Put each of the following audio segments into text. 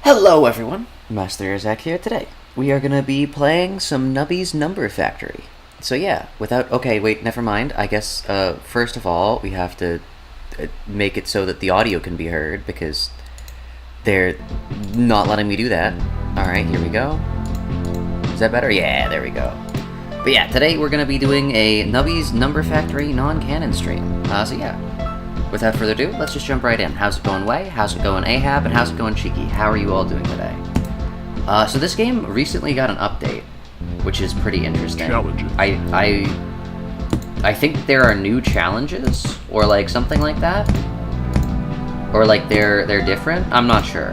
Hello everyone, Mast3r Zak here. Today we are gonna be playing some Nubby's Number Factory. So yeah, okay, wait, never mind. I guess first of all we have to make it so that the audio can be heard because they're not letting me do that. Alright, here we go. Is that better? Yeah, there we go. But yeah, today we're gonna be doing a Nubby's Number Factory non-canon stream. So yeah. Without further ado, let's just jump right in. How's it going, Way? How's it going, Ahab? And how's it going, Cheeky? How are you all doing today? So this game recently got an update, which is pretty interesting. Challenges. I think there are new challenges, or like something like that, or like they're different. I'm not sure,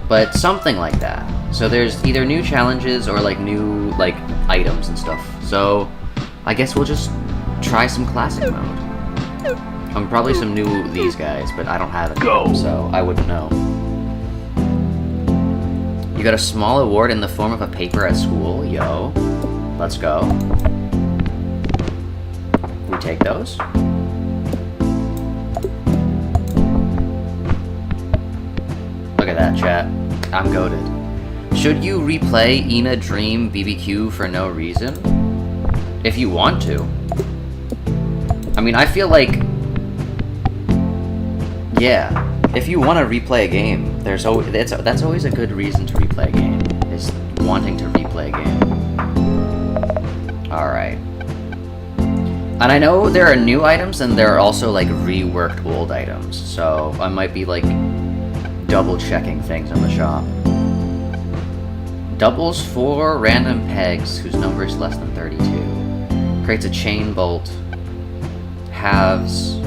but something like that. So there's either new challenges or like new like items and stuff. So I guess we'll just try some classic mode. Probably some new these guys, but I don't have any of them, so I wouldn't know. You got a small award in the form of a paper at school. Yo. Let's go. We take those. Look at that, chat. I'm goated. Should you replay Ina Dream BBQ for no reason? If you want to. I mean, I feel like... Yeah, if you want to replay a game, that's always a good reason to replay a game, is wanting to replay a game. Alright. And I know there are new items, and there are also, like, reworked old items, so I might be, like, double-checking things in the shop. Doubles 4 random pegs whose number is less than 32. Creates a chain bolt. Halves...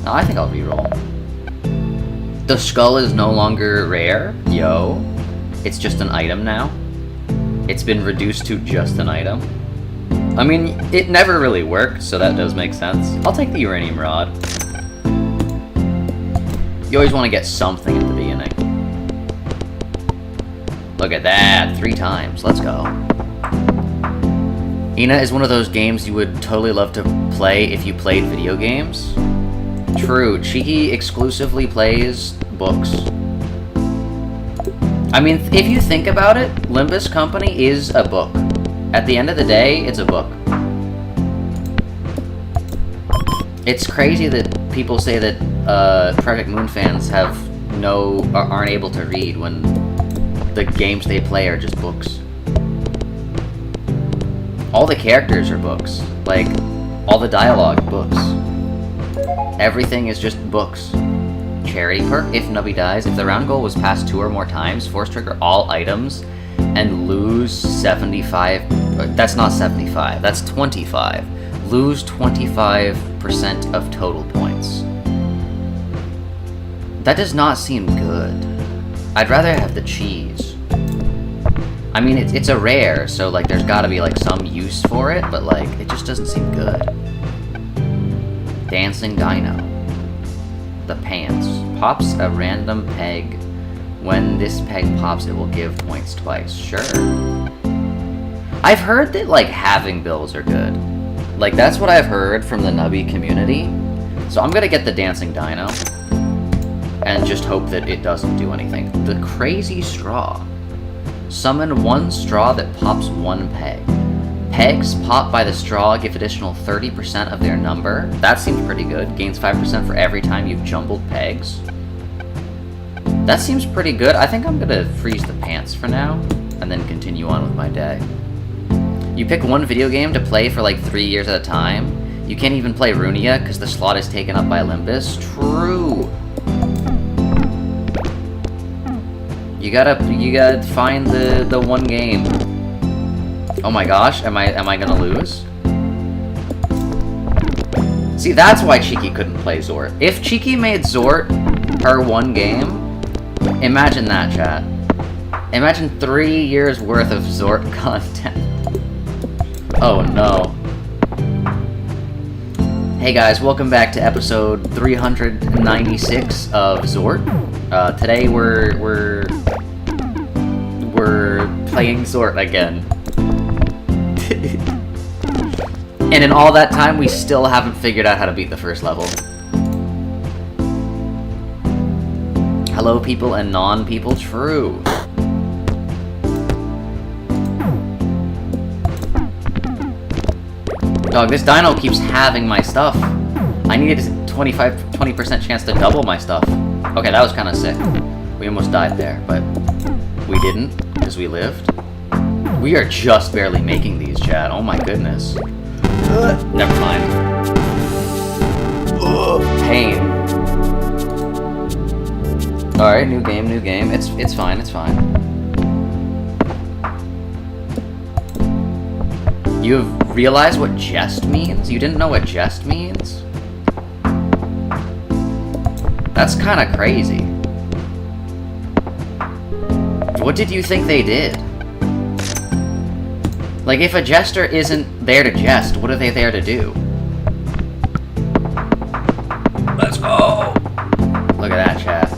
No, I think I'll reroll. The skull is no longer rare. Yo. It's just an item now. It's been reduced to just an item. I mean, it never really worked, so that does make sense. I'll take the uranium rod. You always want to get something at the beginning. Look at that. 3 times. Let's go. Ina is one of those games you would totally love to play if you played video games. True, Cheeky exclusively plays books. I mean, if you think about it, Limbus Company is a book. At the end of the day, it's a book. It's crazy that people say that Project Moon fans aren't able to read when the games they play are just books. All the characters are books. Like, all the dialogue, books. Everything is just books. Charity perk, if Nubby dies. If the round goal was passed 2 or more times, force trigger all items and lose 75... That's not 75, that's 25. Lose 25% of total points. That does not seem good. I'd rather have the cheese. I mean, it's a rare, so like there's gotta be like some use for it, but like, it just doesn't seem good. Dancing Dino. The pants. Pops a random peg. When this peg pops, it will give points twice. Sure. I've heard that, like, halving bills are good. Like, that's what I've heard from the Nubby community. So I'm gonna get the Dancing Dino. And just hope that it doesn't do anything. The Crazy Straw. Summon 1 straw that pops 1 peg. Pegs popped by the straw give additional 30% of their number. That seems pretty good. Gains 5% for every time you've jumbled pegs. That seems pretty good. I think I'm gonna freeze the pants for now, and then continue on with my day. You pick one video game to play for like 3 years at a time. You can't even play Runia because the slot is taken up by Limbus. True. You gotta find the one game. Oh my gosh, am I gonna lose? See, that's why Cheeky couldn't play Zort. If Cheeky made Zort her one game, imagine that, chat. Imagine 3 years worth of Zort content. Oh no. Hey guys, welcome back to episode 396 of Zort. Today we're playing Zort again. And in all that time, we still haven't figured out how to beat the first level. hello people and non-people truth. Dog, this dino keeps having my stuff. I needed a 20% chance to double my stuff. Okay, that was kind of sick. We almost died there, but we didn't, because we lived. We are just barely making these, chat. Oh my goodness. Never mind. Pain. Alright, new game, new game. It's fine, it's fine. You have realized what jest means? You didn't know what jest means? That's kind of crazy. What did you think they did? Like, if a jester isn't there to jest, what are they there to do? Let's go! Look at that, chat.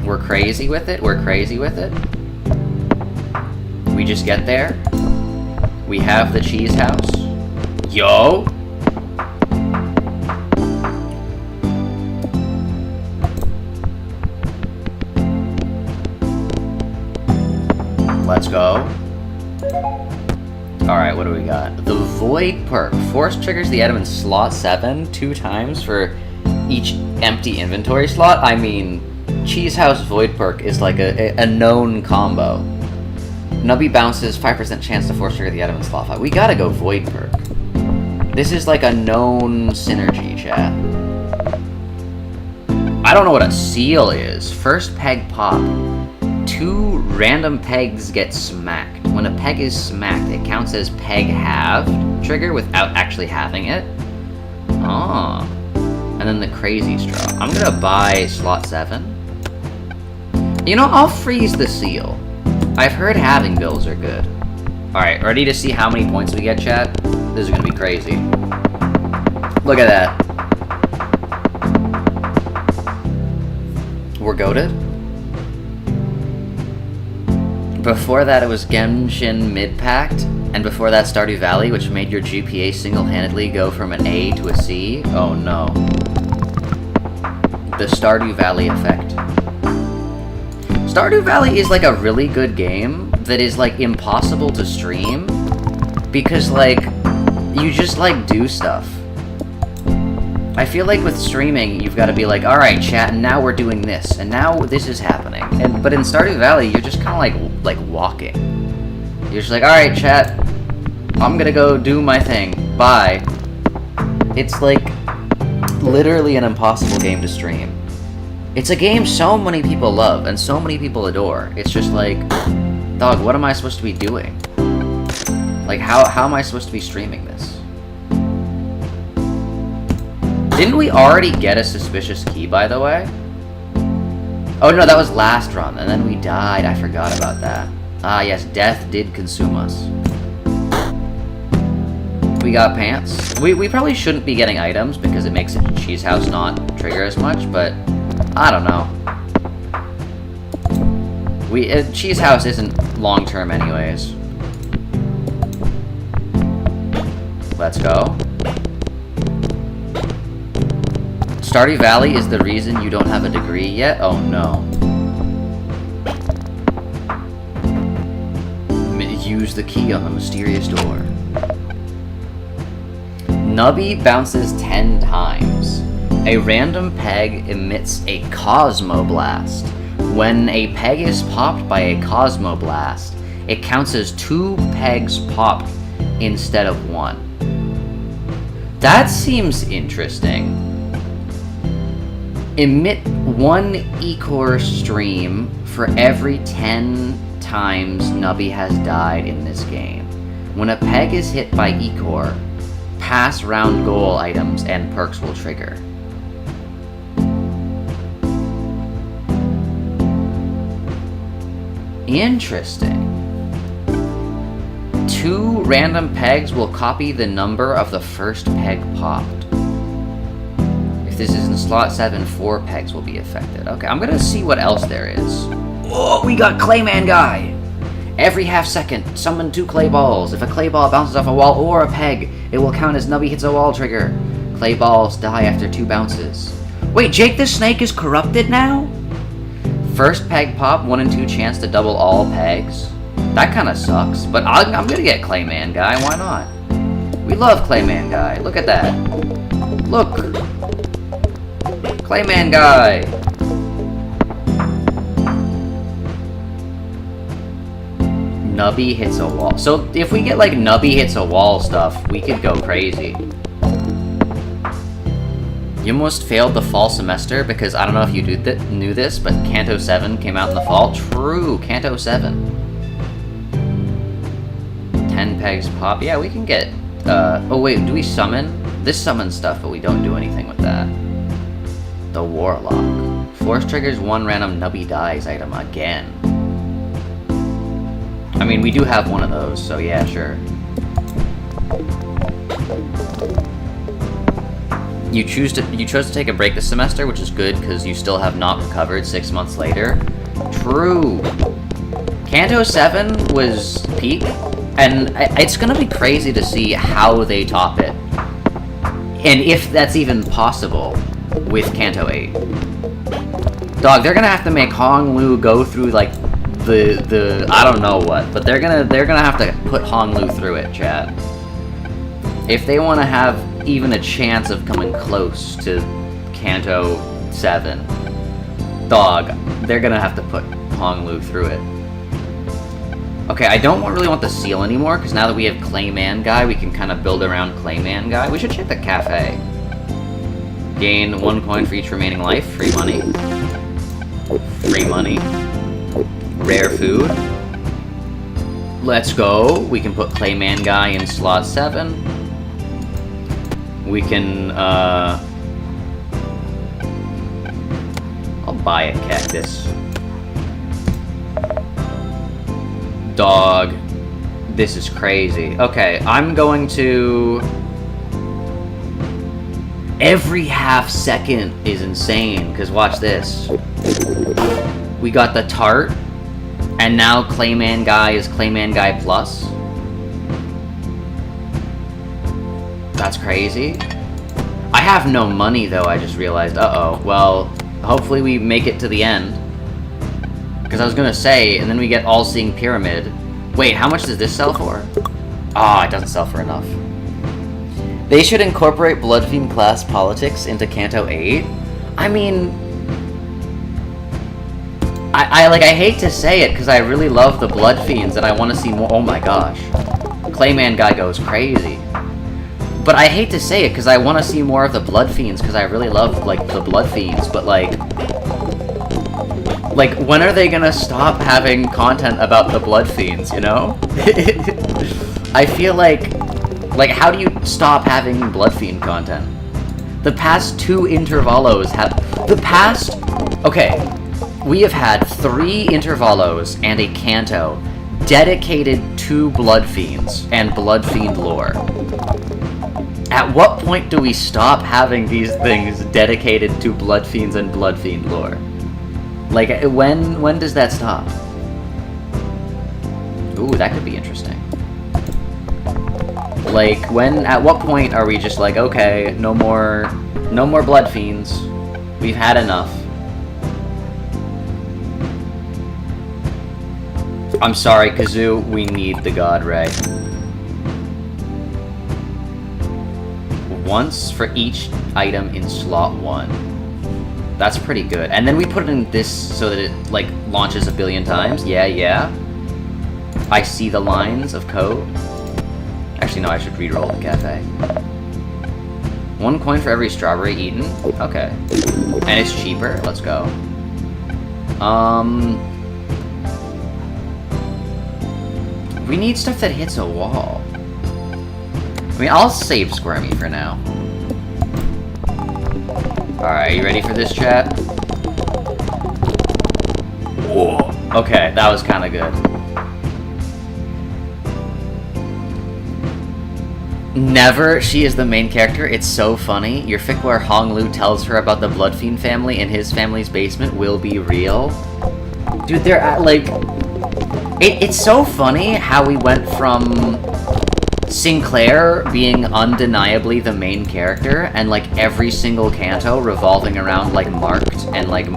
We're crazy with it, we're crazy with it. We just get there. We have the cheese house. Yo! Let's go. Alright, what do we got? The Void perk. Force triggers the item in slot 7 2 times for each empty inventory slot. I mean, Cheese House Void perk is like a known combo. Nubby bounces 5% chance to force trigger the item in slot 5. We gotta go Void perk. This is like a known synergy, chat. I don't know what a seal is. First peg pop. 2 random pegs get smacked. When a peg is smacked, it counts as peg halved trigger without actually having it. Ah. And then the crazy straw. I'm gonna buy slot 7. You know, I'll freeze the seal. I've heard having bills are good. Alright, ready to see how many points we get, chat? This is gonna be crazy. Look at that. We're goated? Before that, it was Genshin mid-packed, and before that, Stardew Valley, which made your GPA single-handedly go from an A to a C. Oh no. The Stardew Valley effect. Stardew Valley is like a really good game that is like impossible to stream because like you just like do stuff. I feel like with streaming you've got to be like, all right, chat, and now we're doing this, and now this is happening. But in Stardew Valley, you're just kind of like walking. You're just like, all right, chat, I'm gonna go do my thing. Bye. It's like literally an impossible game to stream. It's a game so many people love and so many people adore. It's just like, dog, what am I supposed to be doing? Like, how am I supposed to be streaming this? Didn't we already get a suspicious key, by the way? Oh no, that was last run, and then we died. I forgot about that. Ah yes, death did consume us. We got pants. We probably shouldn't be getting items because it makes a cheese house not trigger as much, but I don't know. Cheese house isn't long term anyways. Let's go. Stardew Valley is the reason you don't have a degree yet? Oh no. Use the key on the mysterious door. Nubby bounces 10 times. A random peg emits a Cosmoblast. When a peg is popped by a Cosmoblast, it counts as 2 pegs popped instead of 1. That seems interesting. Emit 1 Ecor stream for every 10 times Nubby has died in this game. When a peg is hit by Ecor, pass round goal items and perks will trigger. Interesting. 2 random pegs will copy the number of the first peg popped. If this is in slot 7, 4 pegs will be affected. Okay, I'm gonna see what else there is. Oh, we got Clayman Guy! Every half second, summon 2 clay balls. If a clay ball bounces off a wall or a peg, it will count as Nubby hits a wall trigger. Clay balls die after 2 bounces. Wait, Jake the Snake is corrupted now? First peg pop, 1 in 2 chance to double all pegs. That kind of sucks, but I'm gonna get Clayman Guy, why not? We love Clayman Guy, look at that. Look! Clayman Guy! Nubby hits a wall. So if we get like Nubby hits a wall stuff, we could go crazy. You almost failed the fall semester because I don't know if you knew this, but Kanto 7 came out in the fall. True, Kanto 7. 10 pegs pop. Yeah, we can get... oh wait, do we summon? This summons stuff, but we don't do anything with that. The Warlock. Force triggers 1 random Nubby dies item again. I mean, we do have one of those, so yeah, sure. You chose to take a break this semester, which is good because you still have not recovered 6 months later. True. Kanto 7 was peak, and it's gonna be crazy to see how they top it. And if that's even possible with Kanto 8. Dog, they're gonna have to make Hong Lu go through like the I don't know what, but they're gonna have to put Hong Lu through it, chat. If they want to have even a chance of coming close to Kanto 7, dog, they're gonna have to put Hong Lu through it. Okay, I don't really want the seal anymore, because now that we have Clayman Guy, we can kind of build around Clayman Guy. We should check the cafe. Gain 1 coin for each remaining life. Free money. Free money. Rare food. Let's go. We can put Clayman Guy in slot 7. We can, I'll buy a cactus. Dog. This is crazy. Okay, I'm going to... Every half second is insane, because watch this. We got the tart, and now Clayman Guy is Clayman Guy Plus. That's crazy. I have no money, though, I just realized. Uh-oh. Well, hopefully we make it to the end. Because I was gonna say, and then we get All-Seeing Pyramid. Wait, how much does this sell for? Ah, it doesn't sell for enough. They should incorporate Bloodfiend class politics into Kanto 8. I mean... I hate to say it, because I really love the Bloodfiends, and I want to see more... Oh my gosh. Clayman Guy goes crazy. But I hate to say it, because I want to see more of the Bloodfiends, because I really love, like, the Bloodfiends, but, like, when are they gonna stop having content about the Bloodfiends, you know? I feel like, how do you stop having Bloodfiend content? The past 2 intervalos have... Okay, we have had 3 intervalos and a Kanto dedicated to Bloodfiends and Bloodfiend lore. At what point do we stop having these things dedicated to Bloodfiends and Bloodfiend lore? Like, when does that stop? Ooh, that could be interesting. Like, at what point are we just like, okay, no more Bloodfiends. We've had enough. I'm sorry, Kazoo, we need the God Ray. Once for each item in slot 1. That's pretty good. And then we put it in this so that it, like, launches a billion times. Yeah. I see the lines of code. Actually, no, I should re-roll the cafe. 1 coin for every strawberry eaten. Okay. And it's cheaper. Let's go. We need stuff that hits a wall. I mean, I'll save Squirmy for now. Alright, you ready for this, chat? Whoa. Okay, that was kind of good. Never, she is the main character. It's so funny. Your fic where Hong Lu tells her about the Bloodfiend family in his family's basement will be real. Dude, they're at, like... It's so funny how we went from Sinclair being undeniably the main character and, like, every single Kanto revolving around, like, Marked and, like,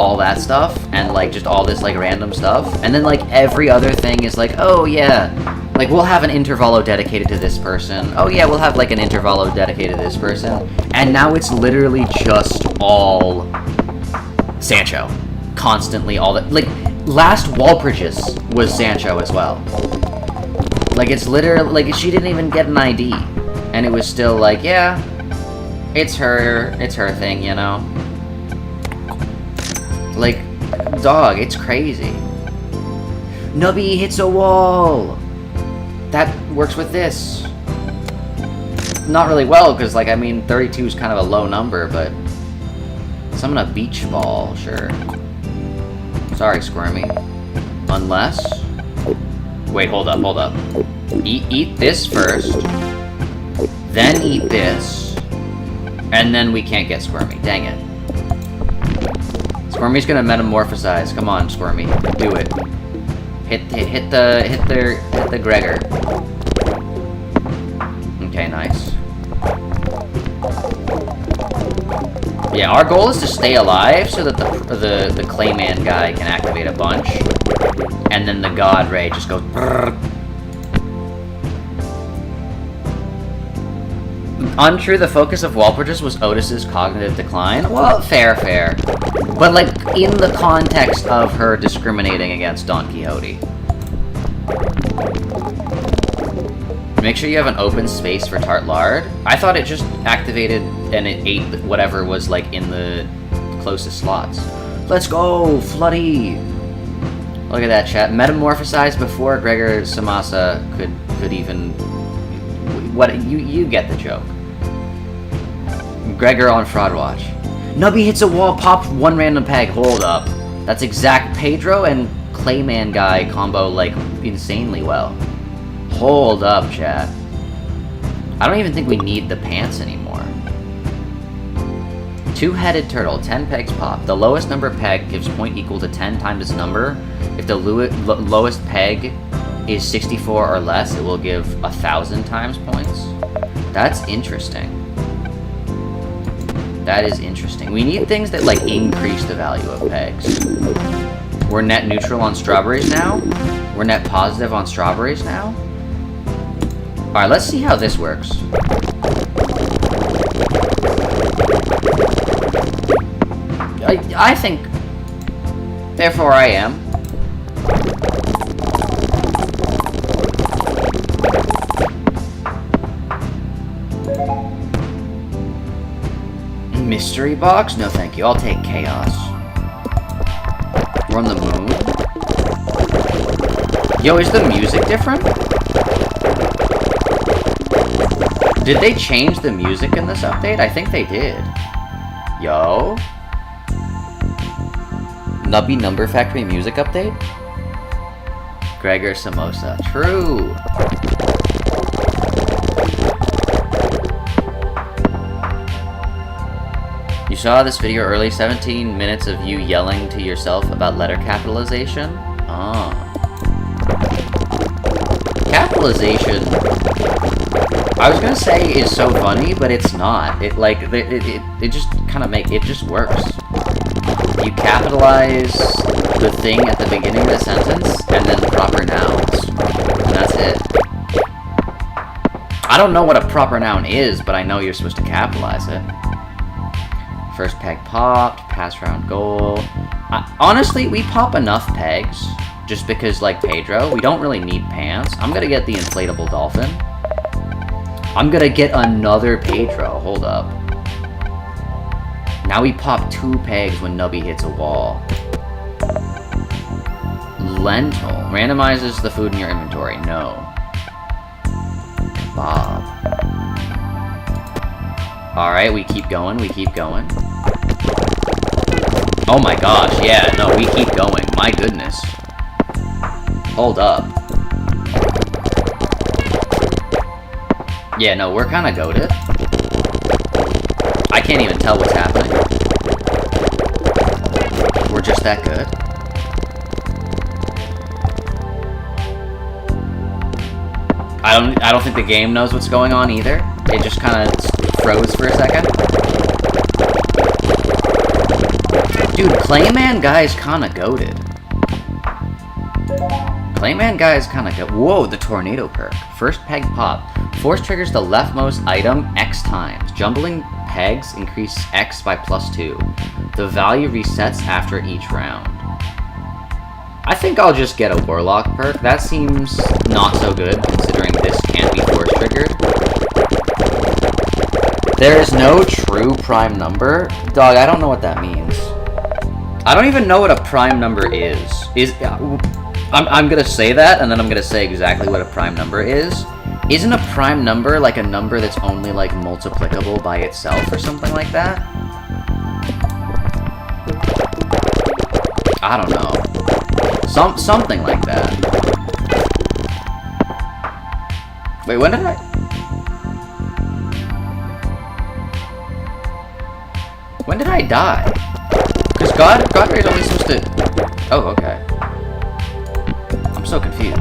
all that stuff, and, like, just all this, like, random stuff. And then, like, every other thing is like, oh, yeah, like, we'll have an intervalo dedicated to this person. Oh, yeah, we'll have, like, an intervalo dedicated to this person. And now it's literally just all Sancho. Constantly all that. Like, last Walpurgis was Sancho as well. Like, it's literally, like, she didn't even get an ID. And it was still like, yeah, it's her thing, you know? Like, dog, it's crazy. Nubby hits a wall! That works with this. Not really well, because, like, I mean, 32 is kind of a low number, but... Summon a beach ball, sure. Sorry, Squirmy. Unless... Wait, hold up. Eat this first. Then eat this. And then we can't get Squirmy. Dang it. Squirmy's gonna metamorphosize. Come on, Squirmy. Do it. Hit the Gregor. Okay, nice. Yeah, our goal is to stay alive so that the Clayman guy can activate a bunch. And then the God Ray just goes brrr. Untrue, the focus of Walpurgis was Otis's cognitive decline. Well, fair. But, like, in the context of her discriminating against Don Quixote. Make sure you have an open space for Tart Lard. I thought it just activated and it ate whatever was, like, in the closest slots. Let's go, Floody! Look at that, chat. Metamorphosized before Gregor Samasa could even... What? You get the joke. Gregor on Fraud Watch. Nubby hits a wall, pops one random peg. Hold up. That's exact Pedro and Clayman guy combo, like, insanely well. Hold up, chat. I don't even think we need the pants anymore. Two-headed turtle, 10 pegs pop. The lowest number peg gives point equal to 10 times its number. If the lowest peg is 64 or less, it will give 1,000 times points. That's interesting. That is interesting. We need things that, like, increase the value of pegs. We're net neutral on strawberries now. We're net positive on strawberries now. Alright, let's see how this works. I think... Therefore I am. Mystery box? No thank you, I'll take chaos. We're on the moon. Yo, is the music different? Did they change the music in this update? I think they did. Yo. Nubby Number Factory music update? Gregor Samosa. True. You saw this video early, 17 minutes of you yelling to yourself about letter capitalization? Ah. Capitalization, I was gonna say is so funny, but it's not. It, like, it just kind of it just works. You capitalize the thing at the beginning of the sentence, and then proper nouns. And that's it. I don't know what a proper noun is, but I know you're supposed to capitalize it. First peg popped, pass round goal. Honestly, we pop enough pegs, just because, like Pedro, we don't really need pants. I'm gonna get the inflatable dolphin. I'm gonna get another Pedro, hold up. Now we pop 2 pegs when Nubby hits a wall. Lentil. Randomizes the food in your inventory, no. Bob. Alright, we keep going, Oh my gosh, yeah, no, we keep going, my goodness. Hold up. Yeah, no, we're kinda goated. I can't even tell what's happening. We're just that good. I don't think the game knows what's going on either. It just kind of froze for a second. Dude, Clayman guy is kinda goated. Clayman guy is kinda go- Whoa, the tornado perk. First peg pop. Force triggers the leftmost item X times. Jumbling pegs increase X by +2. The value resets after each round. I think I'll just get a Warlock perk. That seems not so good, considering this can't be force triggered. There is no true prime number? Dog, I don't know what that means. I don't even know what a prime number is. I'm gonna say that, and then I'm gonna say exactly what a prime number is. Isn't a prime number like a number that's only like multiplicable by itself or something like that? I don't know. Something like that. Wait, when did I... When did I die? Because God Ray's only supposed to... Oh, okay. I'm so confused.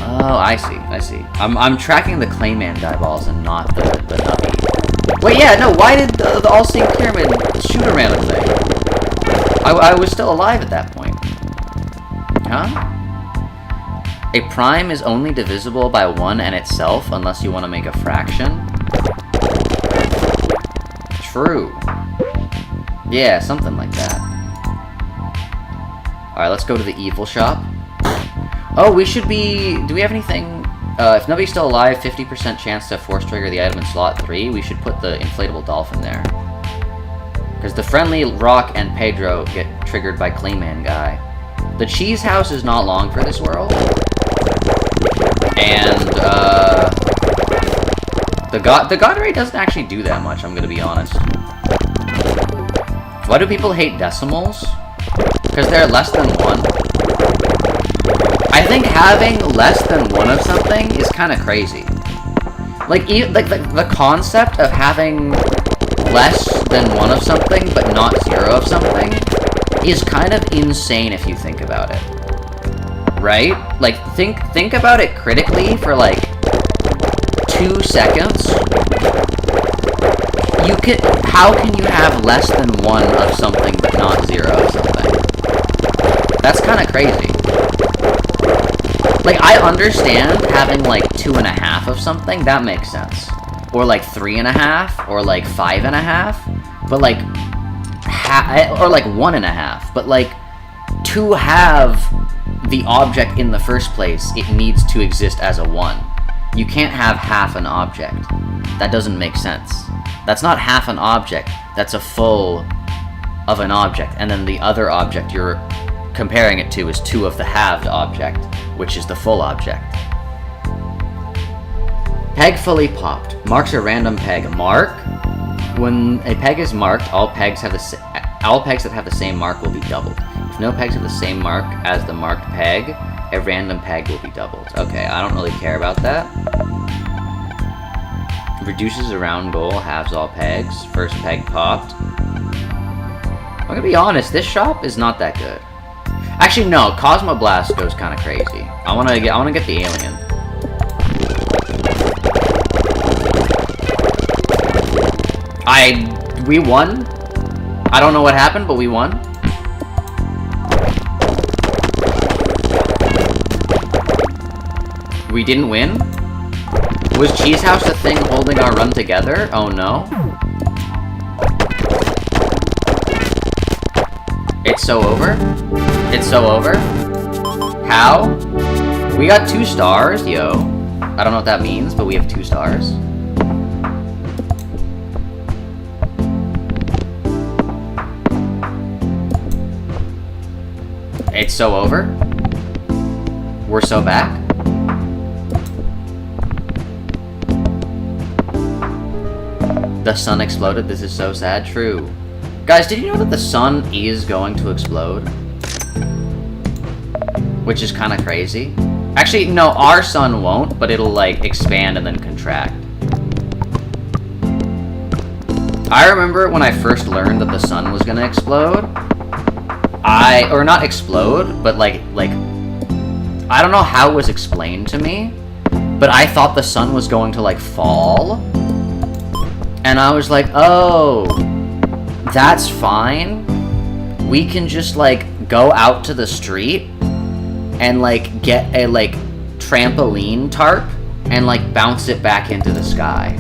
Oh, I see. I'm tracking the Clayman die balls and not the Nubby. Wait, yeah, no, why did the All-Seeing Pyramid shoot a random thing? I was still alive at that point. Huh? A prime is only divisible by 1 and itself unless you want to make a fraction. True. Yeah, something like that. Alright, let's go to the evil shop. Oh, we should be... Do we have anything... if Nubby's still alive, 50% chance to force trigger the item in slot 3. We should put the inflatable dolphin there. Because the friendly Rock and Pedro get triggered by Clayman guy. The cheese house is not long for this world. And, the God Ray doesn't actually do that much, I'm gonna be honest. Why do people hate decimals? Because they're less than 1. I think having less than 1 of something is kind of crazy. Like the concept of having less than 1 of something but not 0 of something is kind of insane if you think about it. Right? Like, think about it critically for like 2 seconds. How can you have less than 1 of something but not 0 of something? That's kind of crazy. Like, I understand having, like, 2.5 of something, that makes sense. Or, like, 3.5, or, like, 5.5, but, like, or, like, 1.5. But, like, to have the object in the first place, it needs to exist as a 1. You can't have half an object. That doesn't make sense. That's not half an object, that's a full of an object, and then the other object you're comparing it to is 2 of the halved object, which is the full object. Peg fully popped. Marks a random peg. Mark? When a peg is marked, all pegs that have the same mark will be doubled. If no pegs have the same mark as the marked peg, a random peg will be doubled. Okay, I don't really care about that. Reduces a round goal, halves all pegs. First peg popped. I'm gonna be honest, this shop is not that good. Actually, no, Cosmoblast goes kind of crazy. I wanna get the alien. We won. I don't know what happened, but we won. We didn't win? Was Cheese House the thing holding our run together? Oh no. It's so over? It's so over? How? We got 2 stars, yo. I don't know what that means, but we have 2 stars. It's so over? We're so back? The sun exploded, this is so sad. True. Guys, did you know that the sun is going to explode? Which is kind of crazy. Actually, no, our sun won't, but it'll, like, expand and then contract. I remember when I first learned that the sun was gonna explode, or not explode, but like, I don't know how it was explained to me, but I thought the sun was going to, like, fall. And I was like, oh, that's fine. We can just, like, go out to the street and, like, get a, like, trampoline tarp and, like, bounce it back into the sky.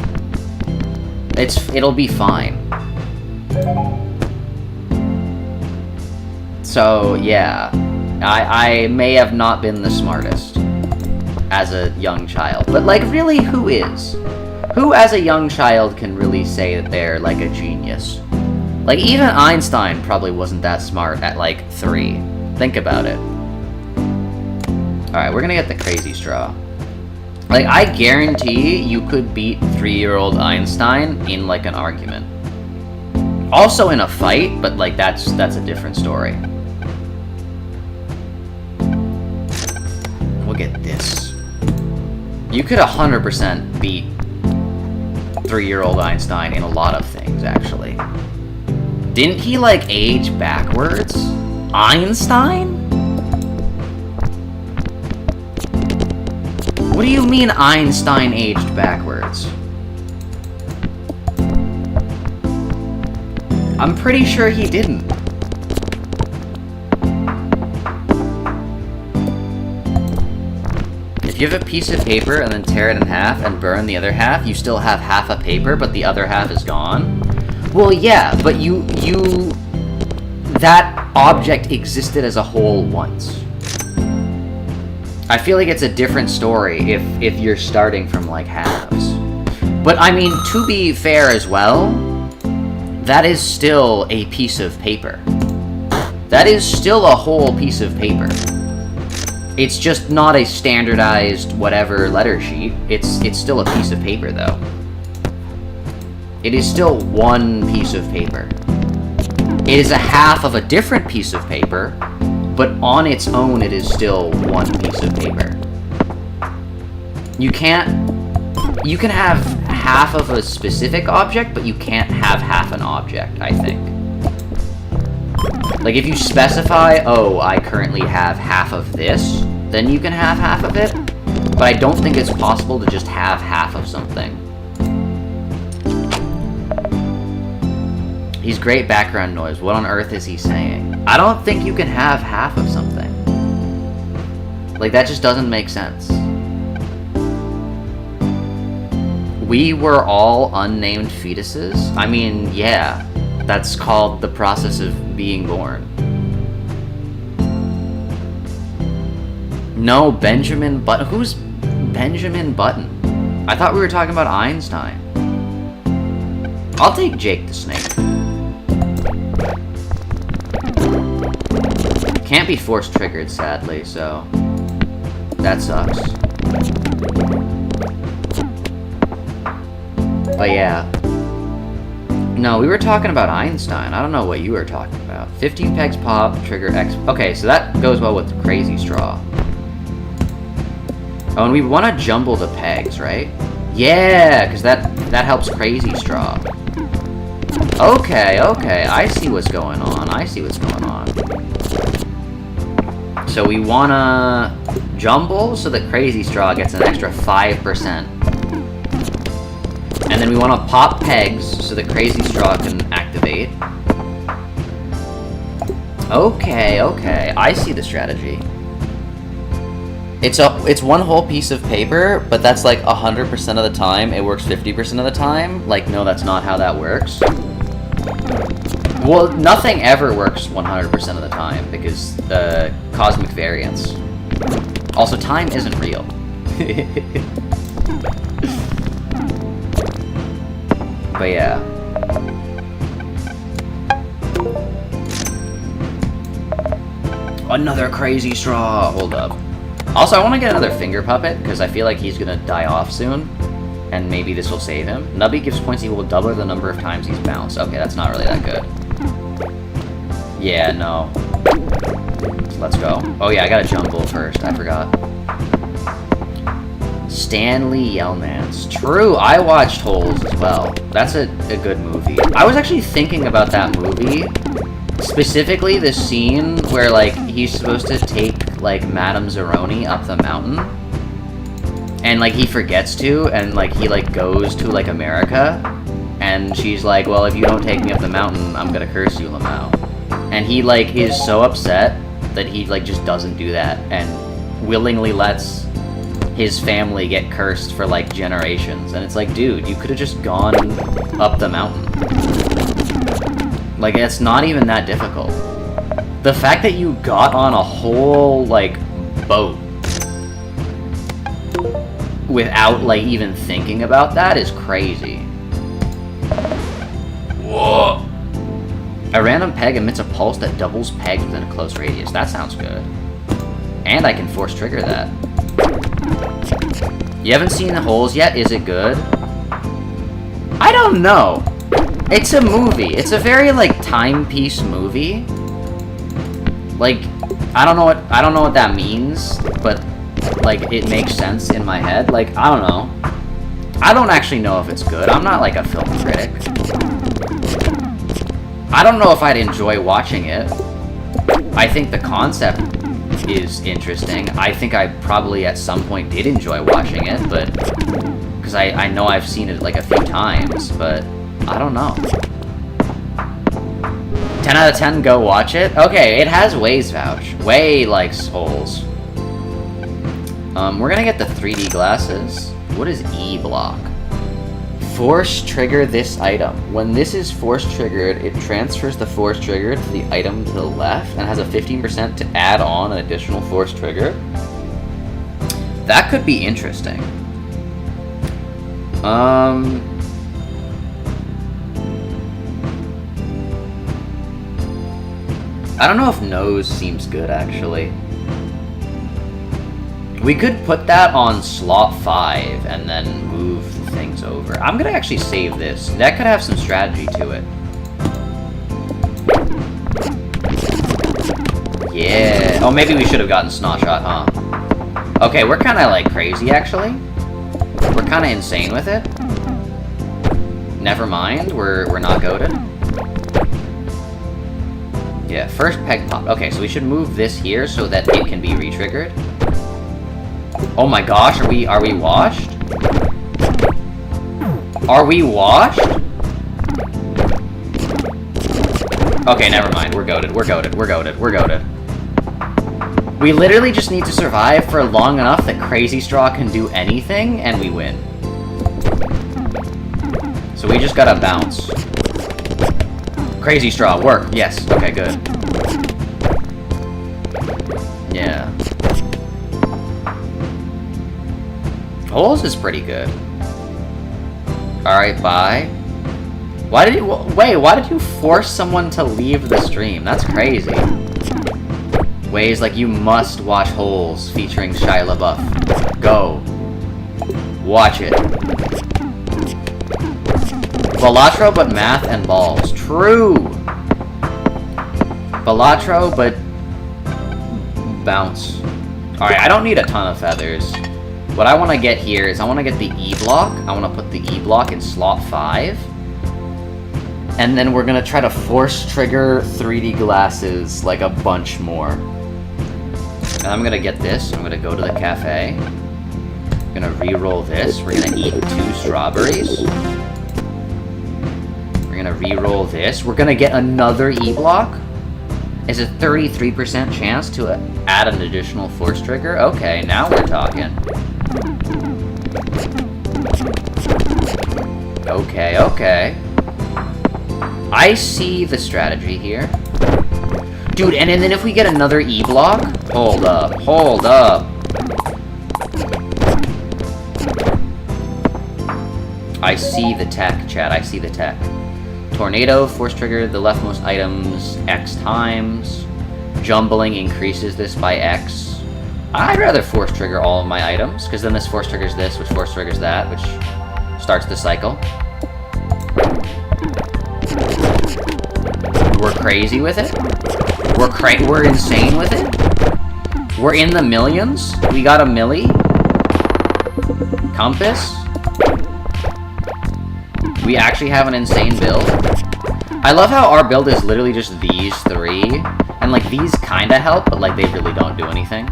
It'll be fine. So, yeah. I may have not been the smartest as a young child. But, like, really, who is? Who, as a young child, can really say that they're, like, a genius? Like, even Einstein probably wasn't that smart at, like, 3. Think about it. Alright, we're gonna get the crazy straw. Like, I guarantee you could beat 3-year-old Einstein in, like, an argument. Also in a fight, but, like, that's a different story. We'll get this. You could 100% beat 3-year-old Einstein in a lot of things, actually. Didn't he, like, age backwards? Einstein? What do you mean Einstein aged backwards? I'm pretty sure he didn't. If you have a piece of paper and then tear it in half and burn the other half, you still have half a paper, but the other half is gone? Well, yeah, but that object existed as a whole once. I feel like it's a different story if you're starting from, like, halves. But, I mean, to be fair as well, that is still a piece of paper. That is still a whole piece of paper. It's just not a standardized whatever letter sheet. It's still a piece of paper, though. It is still one piece of paper. It is a half of a different piece of paper, but on its own it is still one piece of paper. You can have half of a specific object, but you can't have half an object, I think. Like, if you specify, oh, I currently have half of this, then you can have half of it, but I don't think it's possible to just have half of something. He's great background noise. What on earth is he saying? I don't think you can have half of something. Like, that just doesn't make sense. We were all unnamed fetuses? I mean, yeah. That's called the process of being born. No, Benjamin Button. Who's Benjamin Button? I thought we were talking about Einstein. I'll take Jake the Snake. Can't be force triggered, sadly, so that sucks. But yeah. No, we were talking about Einstein. I don't know what you were talking about. 15 pegs pop, trigger X. Okay, so that goes well with crazy straw. Oh, and we want to jumble the pegs, right? Yeah, because that helps crazy straw. Okay, I see what's going on. So we want to jumble so that crazy straw gets an extra 5%. And then we want to pop pegs so that crazy straw can activate. Okay, I see the strategy. It's one whole piece of paper, but that's like 100% of the time. It works 50% of the time. Like, no, that's not how that works. Well, nothing ever works 100% of the time because cosmic variance. Also, time isn't real. But yeah. Another crazy straw. Hold up. Also, I want to get another finger puppet, because I feel like he's going to die off soon. And maybe this will save him. Nubby gives points equal to double the number of times he's bounced. Okay, that's not really that good. Yeah, no. So let's go. Oh yeah, I gotta jumble first. I forgot. Stanley Yelnats. True, I watched Holes as well. That's a good movie. I was actually thinking about that movie. Specifically the scene where, like, he's supposed to take, like, Madame Zeroni up the mountain. And, like, he forgets to, and, like, he, like, goes to, like, America. And she's like, well, if you don't take me up the mountain, I'm gonna curse you, Lamau. And he, like, is so upset that he, like, just doesn't do that and willingly lets his family get cursed for, like, generations. And it's like, dude, you could have just gone up the mountain. Like, it's not even that difficult. The fact that you got on a whole, like, boat without, like, even thinking about that is crazy. Whoa! A random peg emits a pulse that doubles pegs within a close radius. That sounds good. And I can force trigger that. You haven't seen the holes yet? Is it good? I don't know. It's a movie. It's a very, like, timepiece movie. Like, I don't know what that means, but, like, it makes sense in my head. Like, I don't know. I don't actually know if it's good. I'm not, like, a film critic. I don't know if I'd enjoy watching it. I think the concept is interesting. I think I probably at some point did enjoy watching it, but... because I know I've seen it, like, a few times, but... I don't know. 10 out of 10, go watch it? Okay, it has Way's vouch. Way likes holes. We're gonna get the 3D glasses. What is E-block? Force trigger this item. When this is force triggered, it transfers the force trigger to the item to the left and has a 15% to add on an additional force trigger. That could be interesting. I don't know if nose seems good, actually. We could put that on slot 5 and then move things over. I'm gonna actually save this. That could have some strategy to it. Yeah. Oh, maybe we should have gotten Snot Shot, huh? Okay, we're kind of, like, crazy, actually. We're kind of insane with it. Never mind, we're not goated. Yeah, first peg pop. Okay, so we should move this here so that it can be re-triggered. Oh my gosh, are we washed? Are we washed? Okay, never mind. We're goated. We're goated. We're goated. We're goated. We literally just need to survive for long enough that Crazy Straw can do anything, and we win. So we just gotta bounce. Crazy Straw, work. Yes. Okay, good. Yeah. Holes is pretty good. Alright, bye. Why did you... Wait, why did you force someone to leave the stream? That's crazy. Ways like, you must watch Holes featuring Shia LaBeouf. Go. Watch it. Balatro, but math and balls. True! Balatro, but... bounce. Alright, I don't need a ton of feathers. What I want to get here is I want to get the E-block. I want to put the E-block in slot 5. And then we're going to try to force trigger 3D glasses like a bunch more. And I'm going to get this. I'm going to go to the cafe. I'm going to re-roll this. We're going to eat 2 strawberries. We're going to re-roll this. We're going to get another E-block. It's a 33% chance to add an additional force trigger. Okay, now we're talking. Okay, okay. I see the strategy here. Dude, and then if we get another E-block... Hold up, hold up. I see the tech, chat, I see the tech. Tornado, force trigger the leftmost items X times. Jumbling increases this by X. I'd rather force trigger all of my items, because then this force triggers this, which force triggers that, which starts the cycle. We're crazy with it. We're insane with it. We're in the millions. We got a milli. Compass. We actually have an insane build. I love how our build is literally just these 3. And, like, these kind of help, but, like, they really don't do anything.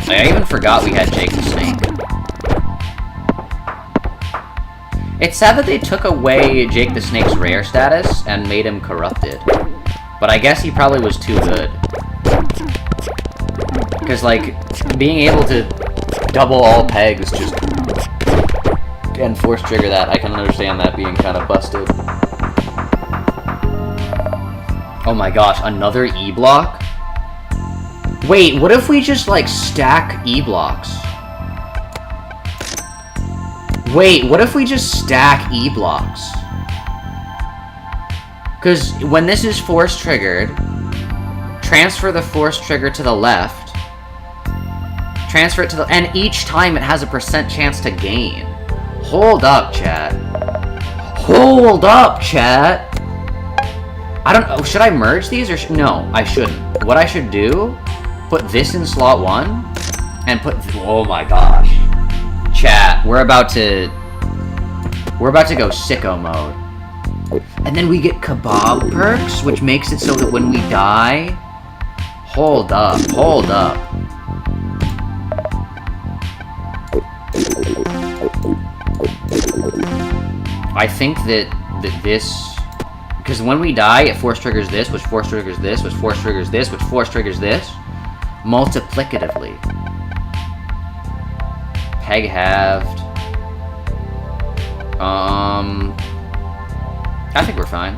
Like, I even forgot we had Jake the Snake. It's sad that they took away Jake the Snake's rare status and made him corrupted. But I guess he probably was too good. Because, like, being able to double all pegs just... and force trigger that, I can understand that being kind of busted. Oh my gosh, another E-block? Wait, what if we just, like, stack E-blocks? Wait, what if we just stack E-blocks? Because when this is force triggered, transfer the force trigger to the left, transfer it to the... and each time it has a % chance to gain. Hold up, chat. Hold up, chat! I don't know, should I merge these or no, I shouldn't. What I should do, put this in slot 1, and put... oh my gosh. Chat, we're about to go sicko mode. And then we get kebab perks, which makes it so that when we die... hold up, hold up. I think that this... because when we die, it force triggers this, which force triggers this, which force triggers this, which force triggers this. Multiplicatively. Peg halved. I think we're fine.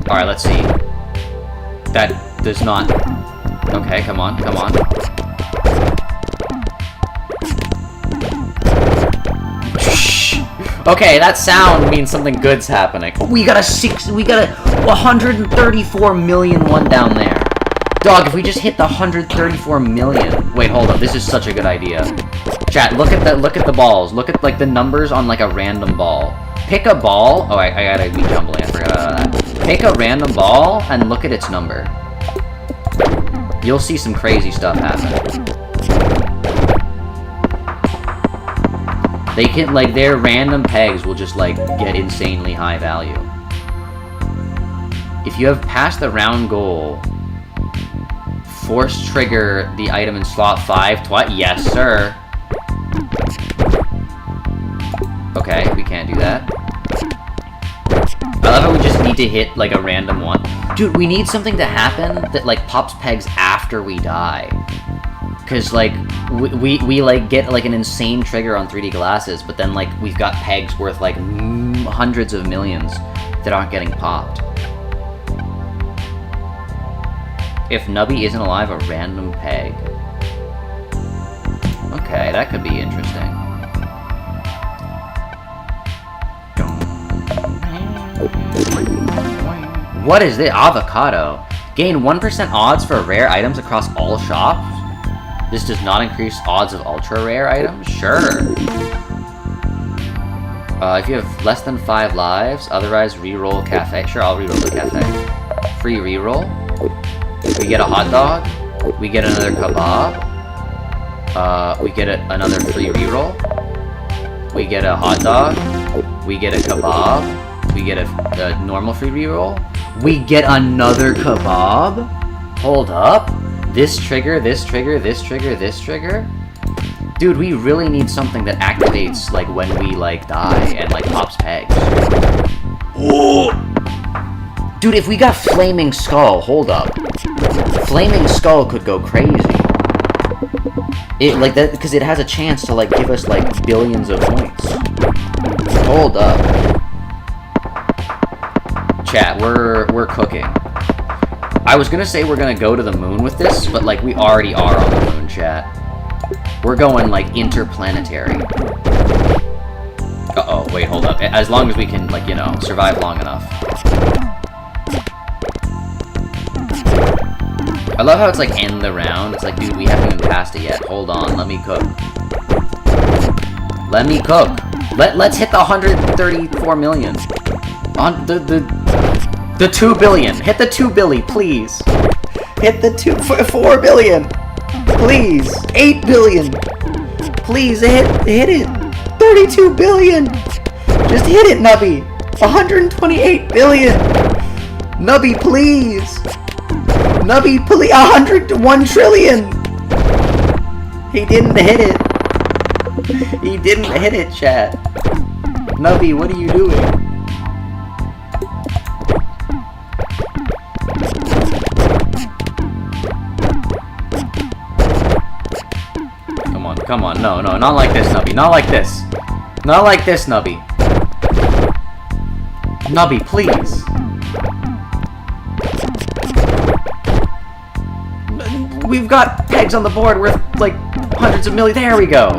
Alright, let's see. That does not... okay, come on, come on. Okay, that sound means something good's happening. We got a 134 million one down there. Dog, if we just hit the 134 million... wait, hold up, this is such a good idea. Chat, look at the balls. Look at, like, the numbers on, like, a random ball. Pick a ball... oh, I gotta be jumbling, I forgot about that. Pick a random ball and look at its number. You'll see some crazy stuff happen. They can, like, their random pegs will just, like, get insanely high value. If you have passed the round goal, force trigger the item in slot 5 twice. Yes, sir. Okay, we can't do that. I love how we just need to hit, like, a random one. Dude, we need something to happen that, like, pops pegs after we die. Because, like, we like, get, like, an insane trigger on 3D glasses, but then, like, we've got pegs worth, like, hundreds of millions that aren't getting popped. If Nubby isn't alive, a random peg. Okay, that could be interesting. What is this? Avocado. Gain 1% odds for rare items across all shops? This does not increase odds of ultra-rare items? Sure. If you have less than 5 lives, otherwise reroll cafe. Sure, I'll reroll the cafe. Free reroll. We get a hot dog. We get another kebab. We get another free reroll. We get a hot dog. We get a kebab. We get a normal free reroll. We get another kebab? Hold up. This trigger, this trigger, this trigger, this trigger? Dude, we really need something that activates, like, when we, like, die and, like, pops pegs. Whoa! Dude, if we got Flaming Skull, hold up. Flaming Skull could go crazy. It, like, that, because it has a chance to, like, give us, like, billions of points. Hold up. Chat, we're cooking. I was gonna say we're gonna go to the moon with this, but, like, we already are on the moon, chat. We're going, like, interplanetary. Uh-oh, wait, hold up. As long as we can, like, you know, survive long enough. I love how it's, like, end the round. It's like, dude, we haven't even passed it yet. Hold on, let me cook. Let me cook. Let's hit the 134 million. On the 2 billion. Hit the 2 billion, please. Hit the 4 billion. Please. 8 billion. Please, hit it. 32 billion. Just hit it, Nubby. 128 billion. Nubby, please. Nubby, please. 101 trillion. He didn't hit it. He didn't hit it, chat. Nubby, what are you doing? Come on, no, not like this, Nubby, not like this. Not like this, Nubby. Nubby, please. We've got pegs on the board worth, like, hundreds of millions. There we go.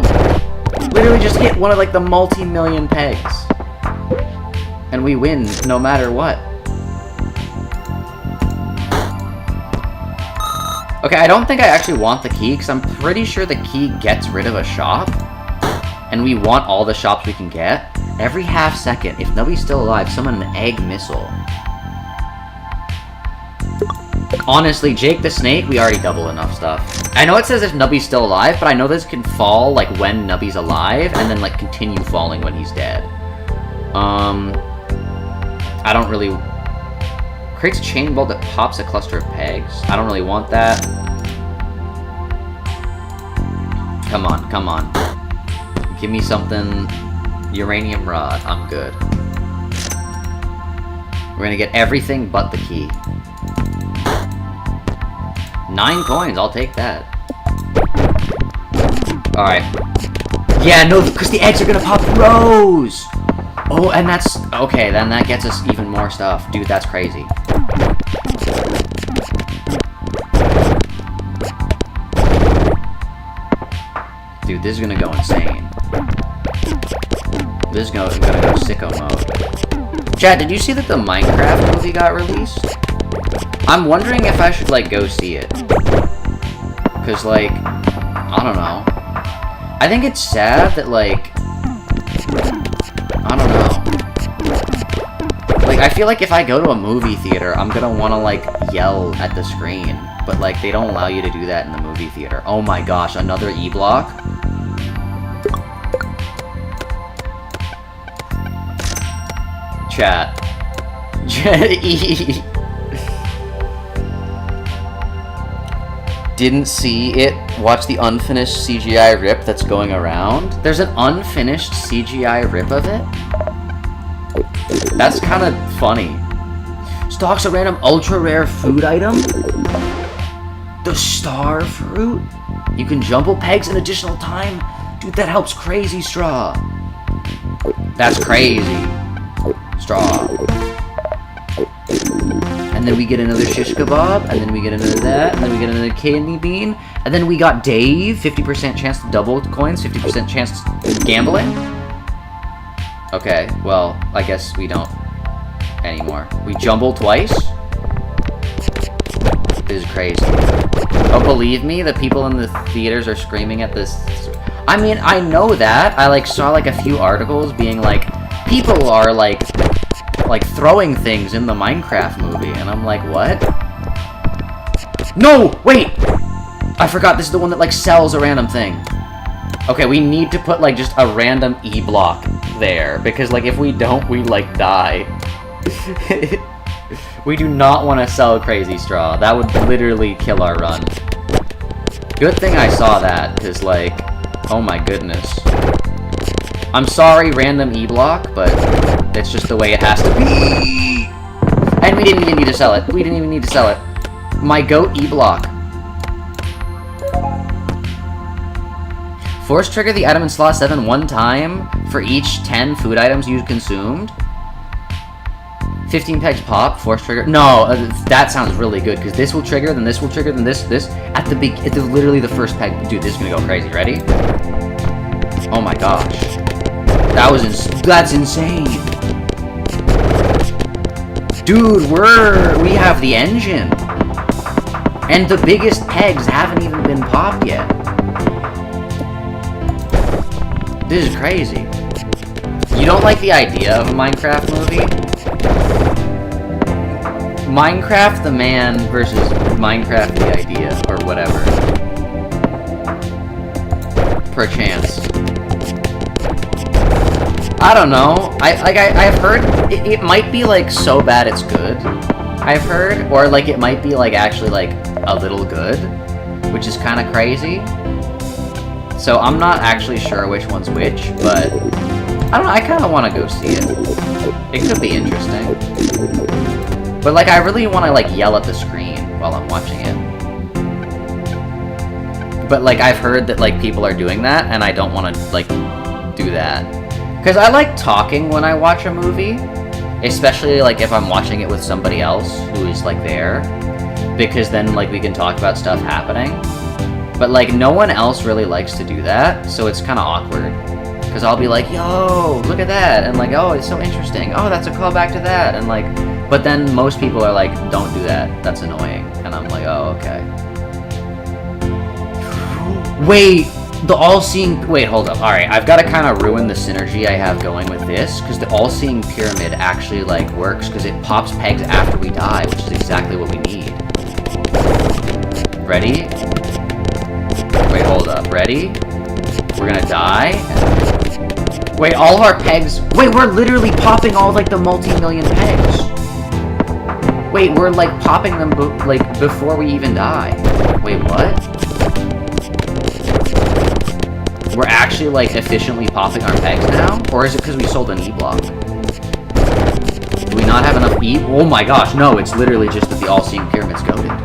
Literally just hit one of, like, the multi-million pegs. And we win no matter what. Okay, I don't think I actually want the key, because I'm pretty sure the key gets rid of a shop. And we want all the shops we can get. Every half second, if Nubby's still alive, summon an egg missile. Honestly, Jake the Snake, we already double enough stuff. I know it says if Nubby's still alive, but I know this can fall, like, when Nubby's alive, and then, like, continue falling when he's dead. I don't really... Creates a chain bolt that pops a cluster of pegs. I don't really want that. Come on, come on. Give me something... Uranium rod. I'm good. We're gonna get everything but the key. 9 coins, I'll take that. Alright. Yeah, no, because the eggs are gonna pop rows! Oh, and that's... Okay, then that gets us even more stuff. Dude, that's crazy. Dude, this is gonna go insane. This is gonna go sicko mode. Chad, did you see that the Minecraft movie got released? I'm wondering if I should, like, go see it. Because, like, I don't know. I think it's sad that, like... I don't know. Like, I feel like if I go to a movie theater, I'm gonna wanna, like, yell at the screen. But, like, they don't allow you to do that in the movie theater. Oh my gosh, another E-block? Chat. Didn't see it. Watch the unfinished CGI rip that's going around. There's an unfinished CGI rip of it? That's kind of funny. Stocks a random ultra rare food item? The star fruit? You can jumble pegs in additional time? Dude, that helps crazy straw. That's crazy. Straw. And then we get another shish kebab, and then we get another that, and then we get another kidney bean, and then we got Dave, 50% chance to double coins, 50% chance to gambling. Okay, well, I guess we don't anymore. We jumble twice? This is crazy. Oh, believe me, the people in the theaters are screaming at this. I mean, I know that. I, like, saw, like, a few articles being like, people are, like throwing things in the Minecraft movie, and I'm like, what? No! Wait! I forgot this is the one that, like, sells a random thing. Okay, we need to put, like, just a random E-block there, because, like, if we don't, we, like, die. We do not want to sell Crazy Straw. That would literally kill our run. Good thing I saw that, because, like, oh my goodness. I'm sorry, random E-block, but it's just the way it has to be. And we didn't even need to sell it. We didn't even need to sell it. My goat E-block. Force trigger the item in slot 7 one time for each 10 food items you consumed. 15 pegs pop, force trigger. No, that sounds really good, because this will trigger, then this will trigger, then this. At the literally the first peg. Dude, this is gonna go crazy. Ready? Oh my gosh. That's insane. Dude, we have the engine. And the biggest pegs haven't even been popped yet. This is crazy. You don't like the idea of a Minecraft movie? Minecraft the man versus Minecraft the idea, or whatever. Perchance. I don't know. I've heard it might be, like, so bad it's good. I've heard, or, like, it might be, like, actually, like, a little good, which is kind of crazy. So I'm not actually sure which one's which, but I don't know, I kind of want to go see it. It could be interesting. But, like, I really want to, like, yell at the screen while I'm watching it. But, like, I've heard that, like, people are doing that, and I don't want to, like, do that. Because I like talking when I watch a movie. Especially, like, if I'm watching it with somebody else who is, like, there. Because then, like, we can talk about stuff happening. But, like, no one else really likes to do that, so it's kind of awkward. Because I'll be like, yo, look at that, and like, oh, it's so interesting. Oh, that's a callback to that, and like, but then most people are like, don't do that. That's annoying. And I'm like, oh, okay. Wait, the all-seeing... Wait, hold up. Alright, I've got to kind of ruin the synergy I have going with this, because the all-seeing pyramid actually, like, works, because it pops pegs after we die, which is exactly what we need. Ready? Wait, hold up. Ready? We're gonna die. Wait, all of our pegs... Wait, we're literally popping all, like, the multi-million pegs. Wait, we're, like, popping them, like, before we even die. Wait, what? We're actually, like, efficiently popping our pegs now? Or is it because we sold an E-block? Do we not have enough E? Oh my gosh, no, it's literally just that the all-seeing pyramid's goated.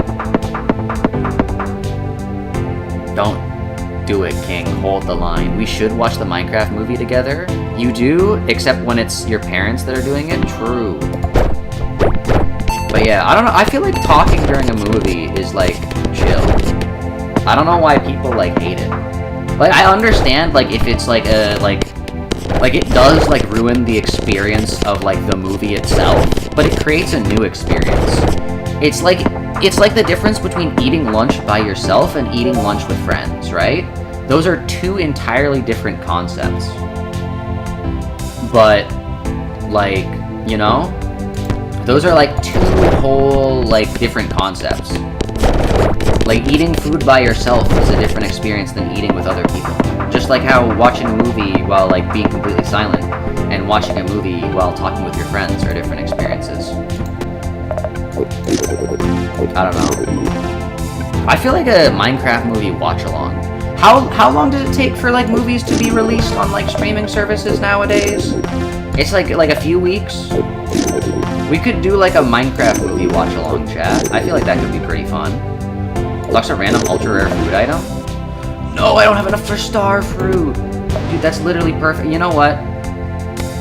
Don't do it, King. Hold the line. We should watch the Minecraft movie together. You do, except when it's your parents that are doing it? True. But yeah, I don't know. I feel like talking during a movie is, like, chill. I don't know why people, like, hate it. Like, I understand, like, if it's, like, a, like, it does, like, ruin the experience of, like, the movie itself, but it creates a new experience. It's like the difference between eating lunch by yourself and eating lunch with friends, right? Those are two entirely different concepts. But, like, you know? Those are, like, two whole, like, different concepts. Like, eating food by yourself is a different experience than eating with other people. Just like how watching a movie while, like, being completely silent and watching a movie while talking with your friends are different experiences. I don't know. I feel like a Minecraft movie watch-along. How long does it take for, like, movies to be released on, like, streaming services nowadays? It's, like a few weeks. We could do, like, a Minecraft movie watch-along, chat. I feel like that could be pretty fun. Looks a random ultra-rare food item? No, I don't have enough for star fruit! Dude, that's literally perfect. You know what?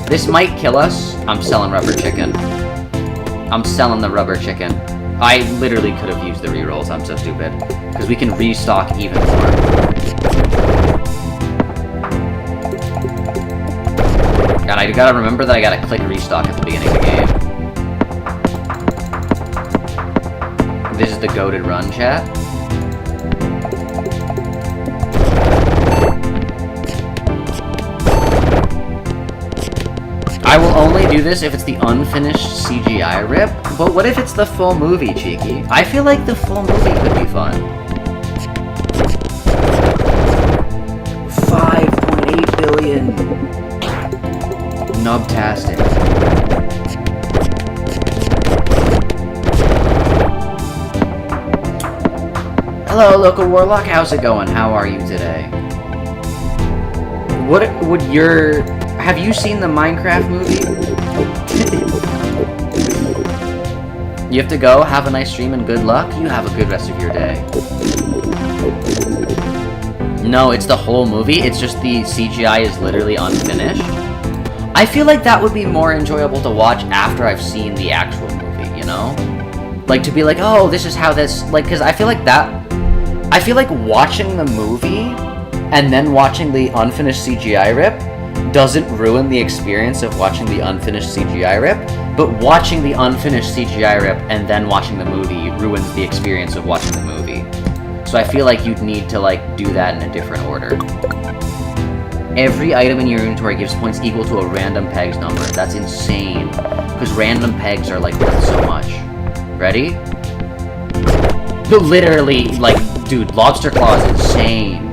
This might kill us. I'm selling rubber chicken. I'm selling the rubber chicken. I literally could have used the rerolls. I'm so stupid. Because we can restock even more. God, I gotta remember that I gotta click restock at the beginning of the game. This is the goated run, chat. I will only do this if it's the unfinished CGI rip, but what if it's the full movie, Cheeky? I feel like the full movie could be fun. 5.8 billion. Nubtastic. Hello, local warlock. How's it going? How are you today? What would your... Have you seen the Minecraft movie? You have to go. Have a nice stream and good luck. You have a good rest of your day. No, it's the whole movie. It's just the CGI is literally unfinished. I feel like that would be more enjoyable to watch after I've seen the actual movie, you know? Like, to be like, oh, this is how this... Like, because I feel like that... I feel like watching the movie and then watching the unfinished CGI rip doesn't ruin the experience of watching the unfinished CGI rip, but watching the unfinished CGI rip and then watching the movie ruins the experience of watching the movie. So I feel like you'd need to, like, do that in a different order. Every item in your inventory gives points equal to a random pegs number. That's insane. Because random pegs are, like, worth so much. Ready? Literally, like, dude, Lobster Claw is insane.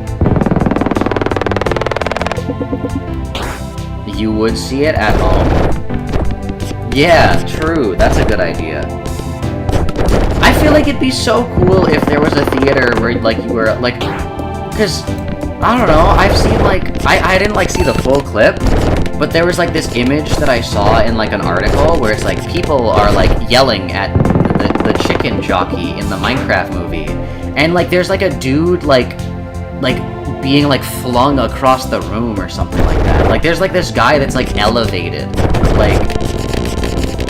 You would see it at home? Yeah, true. That's a good idea. I feel like it'd be so cool if there was a theater where, like, you were, like... Because, I don't know, I've seen, like... I didn't, like, see the full clip, But there was like this image that I saw in like an article where it's like people are like yelling at the chicken jockey in the Minecraft movie, and like there's like a dude like being like flung across the room or something like that. Like there's like this guy that's like elevated, like,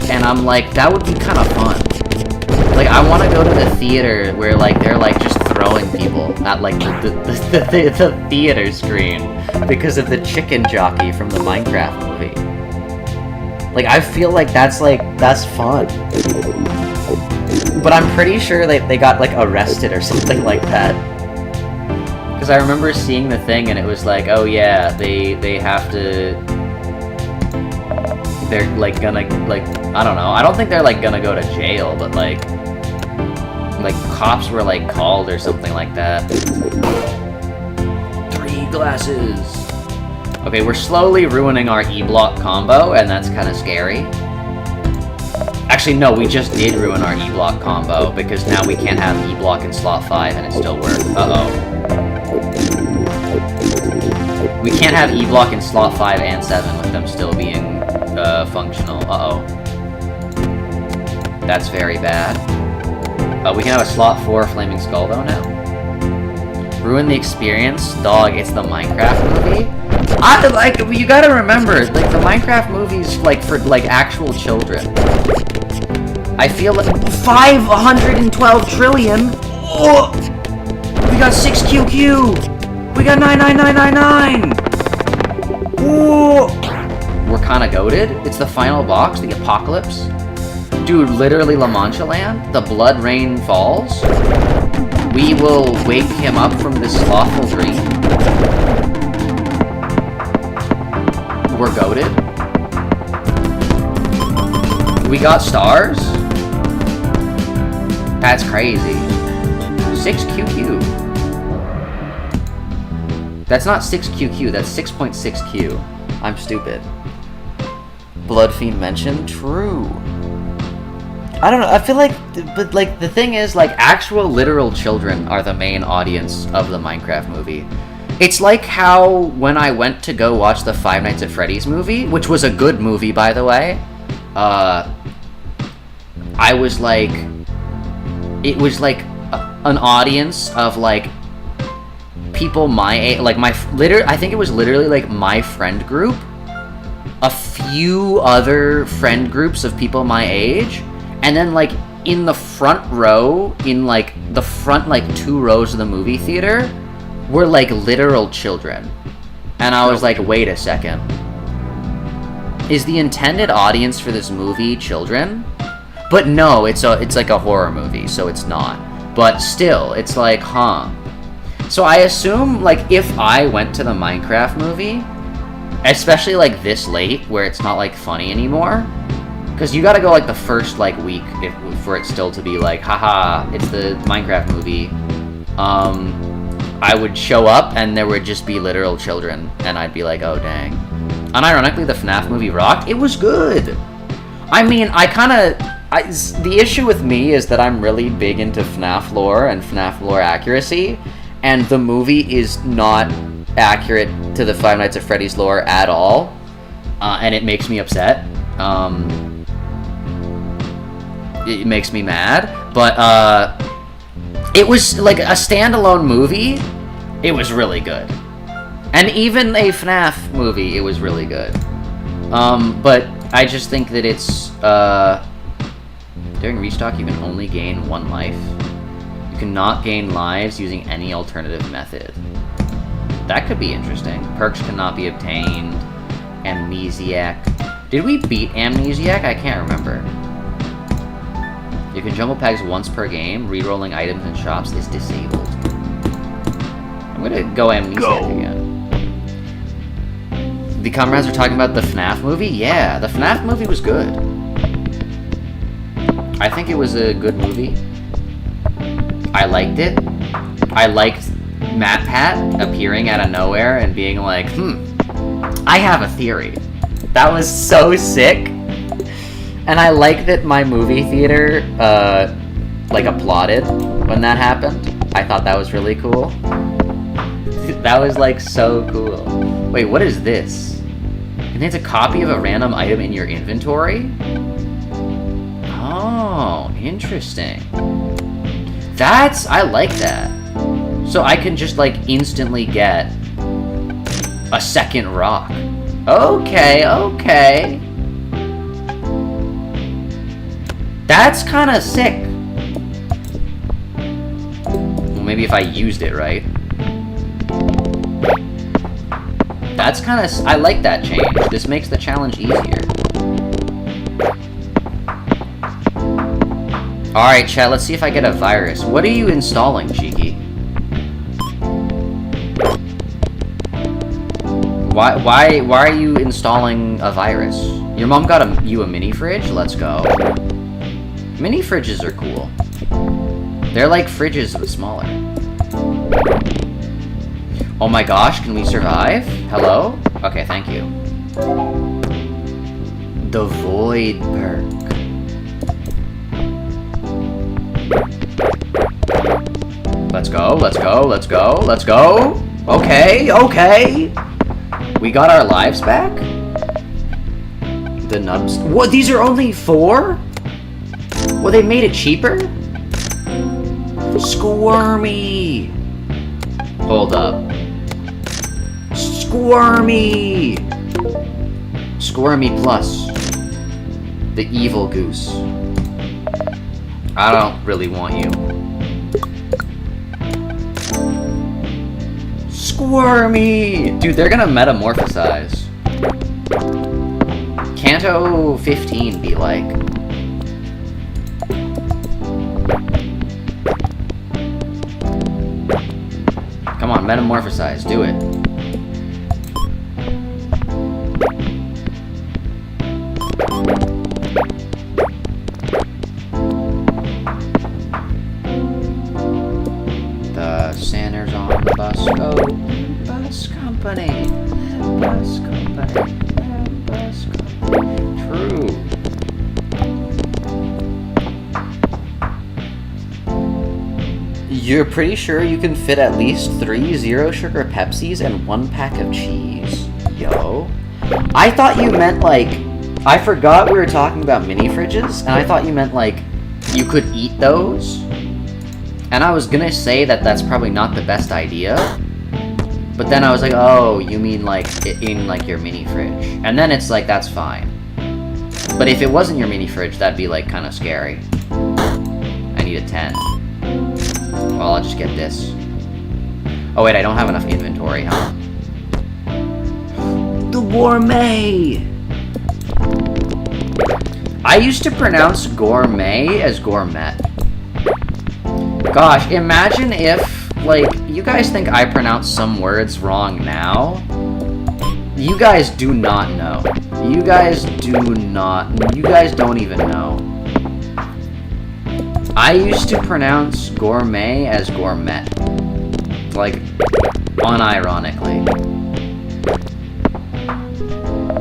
and I'm like, that would be kind of fun. Like I want to go to the theater where like they're like just throwing people at like the theater screen because of the chicken jockey from the Minecraft movie. Like I feel like that's fun. But I'm pretty sure they got like arrested or something like that. Because I remember seeing the thing and it was like, oh yeah, they have to, they're like gonna, like, I don't know, I don't think they're like gonna go to jail, but like cops were like called or something like that. 3 glasses. Okay, we're slowly ruining our E-block combo, and that's kind of scary. Actually, no, we just did ruin our E-block combo, because now we can't have E-block in slot 5 and it still works. Uh-oh. We can't have E-block in slot 5 and 7 with them still being functional. Uh-oh. That's very bad. We can have a slot 4 Flaming Skull though now. Ruin the experience? Dog, it's the Minecraft movie? You gotta remember, like, the Minecraft movie's, like, for, like, actual children. I feel like 512 trillion? Oh! We got 6QQ! We got 99999! Oh! We're kinda goated. It's the final box, the apocalypse. Dude, literally La Mancha Land? The blood rain falls? We will wake him up from this slothful dream. We're goated. We got stars? That's crazy. 6QQ. That's not 6QQ, that's 6.6Q. I'm stupid. Blood Fiend mentioned? True. I don't know, I feel like, but like, the thing is, like, actual literal children are the main audience of the Minecraft movie. It's like how, when I went to go watch the Five Nights at Freddy's movie, which was a good movie, by the way, I was like, it was like an audience of, like, people my age, like, I think it was literally, like, my friend group, a few other friend groups of people my age, and then, like, in the front row, in, like, the front, like, 2 rows of the movie theater, were, like, literal children. And I was like, wait a second. Is the intended audience for this movie children? But no, it's like a horror movie, so it's not. But still, it's like, huh. So I assume, like, if I went to the Minecraft movie, especially, like, this late, where it's not, like, funny anymore, because you gotta go, like, the first, like, week for it still to be like, haha, it's the Minecraft movie. I would show up, and there would just be literal children, and I'd be like, oh, dang. Unironically, the FNAF movie rocked. It was good. I mean, the issue with me is that I'm really big into FNAF lore and FNAF lore accuracy, and the movie is not accurate to the Five Nights at Freddy's lore at all, and it makes me upset. It makes me mad, but it was like a standalone movie. It was really good, and even a FNAF movie, it was really good. But I just think that it's during restock you can only gain 1 life. You cannot gain lives using any alternative method. That could be interesting. Perks cannot be obtained. Amnesiac. Did we beat Amnesiac? I can't remember. You can jumble pegs once per game. Rerolling items in shops is disabled. I'm gonna go Amnesiac again. The comrades are talking about the FNAF movie? Yeah, the FNAF movie was good. I think it was a good movie. I liked it. I liked MatPat appearing out of nowhere and being like, I have a theory. That was so sick. And I like that my movie theater, like, applauded when that happened. I thought that was really cool. That was, like, so cool. Wait, what is this? Contains a copy of a random item in your inventory? Oh, interesting. I like that. So I can just, like, instantly get a second rock. Okay, okay. That's kind of sick. Well, maybe if I used it right. That's kind of... I like that change. This makes the challenge easier. Alright, chat, let's see if I get a virus. What are you installing, Cheeky? Why are you installing a virus? Your mom got you a mini fridge? Let's go. Mini fridges are cool. They're like fridges but smaller. Oh my gosh, can we survive? Hello? Okay, thank you. The Void perk. Let's go, let's go, let's go, let's go! Okay, okay! We got our lives back? The nubs. What? These are only 4? Well, they made it cheaper? Squirmy! Hold up. Squirmy! Squirmy Plus. The evil goose. I don't really want you. Squirmy! Dude, they're gonna metamorphosize. Canto 15 be like. Come on, metamorphosize, do it. The Sanders on the bus go. Bus company. Bus company. Bus company. True. You're pretty sure you can fit at least 3 zero sugar Pepsis and 1 pack of cheese? Yo. I thought you meant like... I forgot we were talking about mini fridges, and I thought you meant like you could eat those. And I was gonna say that that's probably not the best idea. But then I was like, oh, you mean like in like your mini fridge. And then it's like, that's fine. But if it wasn't your mini fridge, that'd be like kind of scary. I need a 10. Well, I'll just get this. Oh wait, I don't have enough inventory, huh? The gourmet! I used to pronounce gourmet as gourmet. Gosh, imagine if, like, you guys think I pronounce some words wrong now? You guys do not know. You guys don't even know. I used to pronounce gourmet as gourmet. Like, unironically.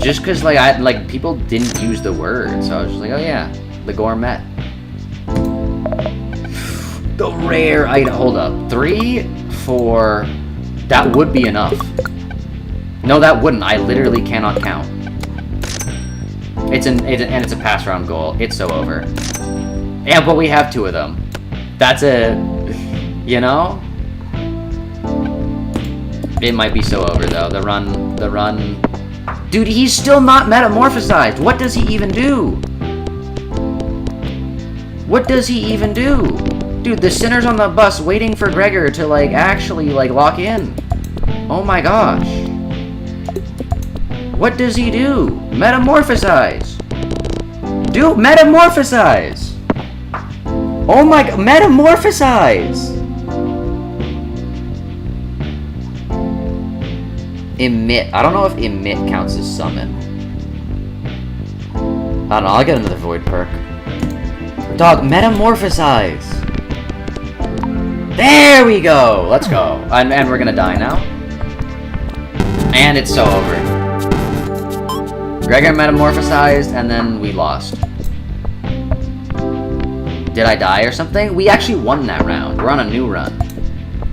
Just cause, like, people didn't use the word, so I was just like, oh yeah, the gourmet. The rare item. Hold up. 3, 4. That would be enough. No, that wouldn't. I literally cannot count. It's a pass round goal. It's so over. Yeah, but we have 2 of them. That's a... You know? It might be so over, though. The run... Dude, he's still not metamorphosized! What does he even do? What does he even do? Dude, the sinner's on the bus waiting for Gregor to, like, actually, like, lock in. Oh my gosh. What does he do? Metamorphosize! Dude, metamorphosize! Oh my god, metamorphosize! Emit. I don't know if emit counts as summon. I don't know, I'll get another void perk. Dog, metamorphosize! There we go! Let's go. And we're gonna die now. And it's so over. Gregor metamorphosized, and then we lost. Did I die or something? We actually won that round. We're on a new run.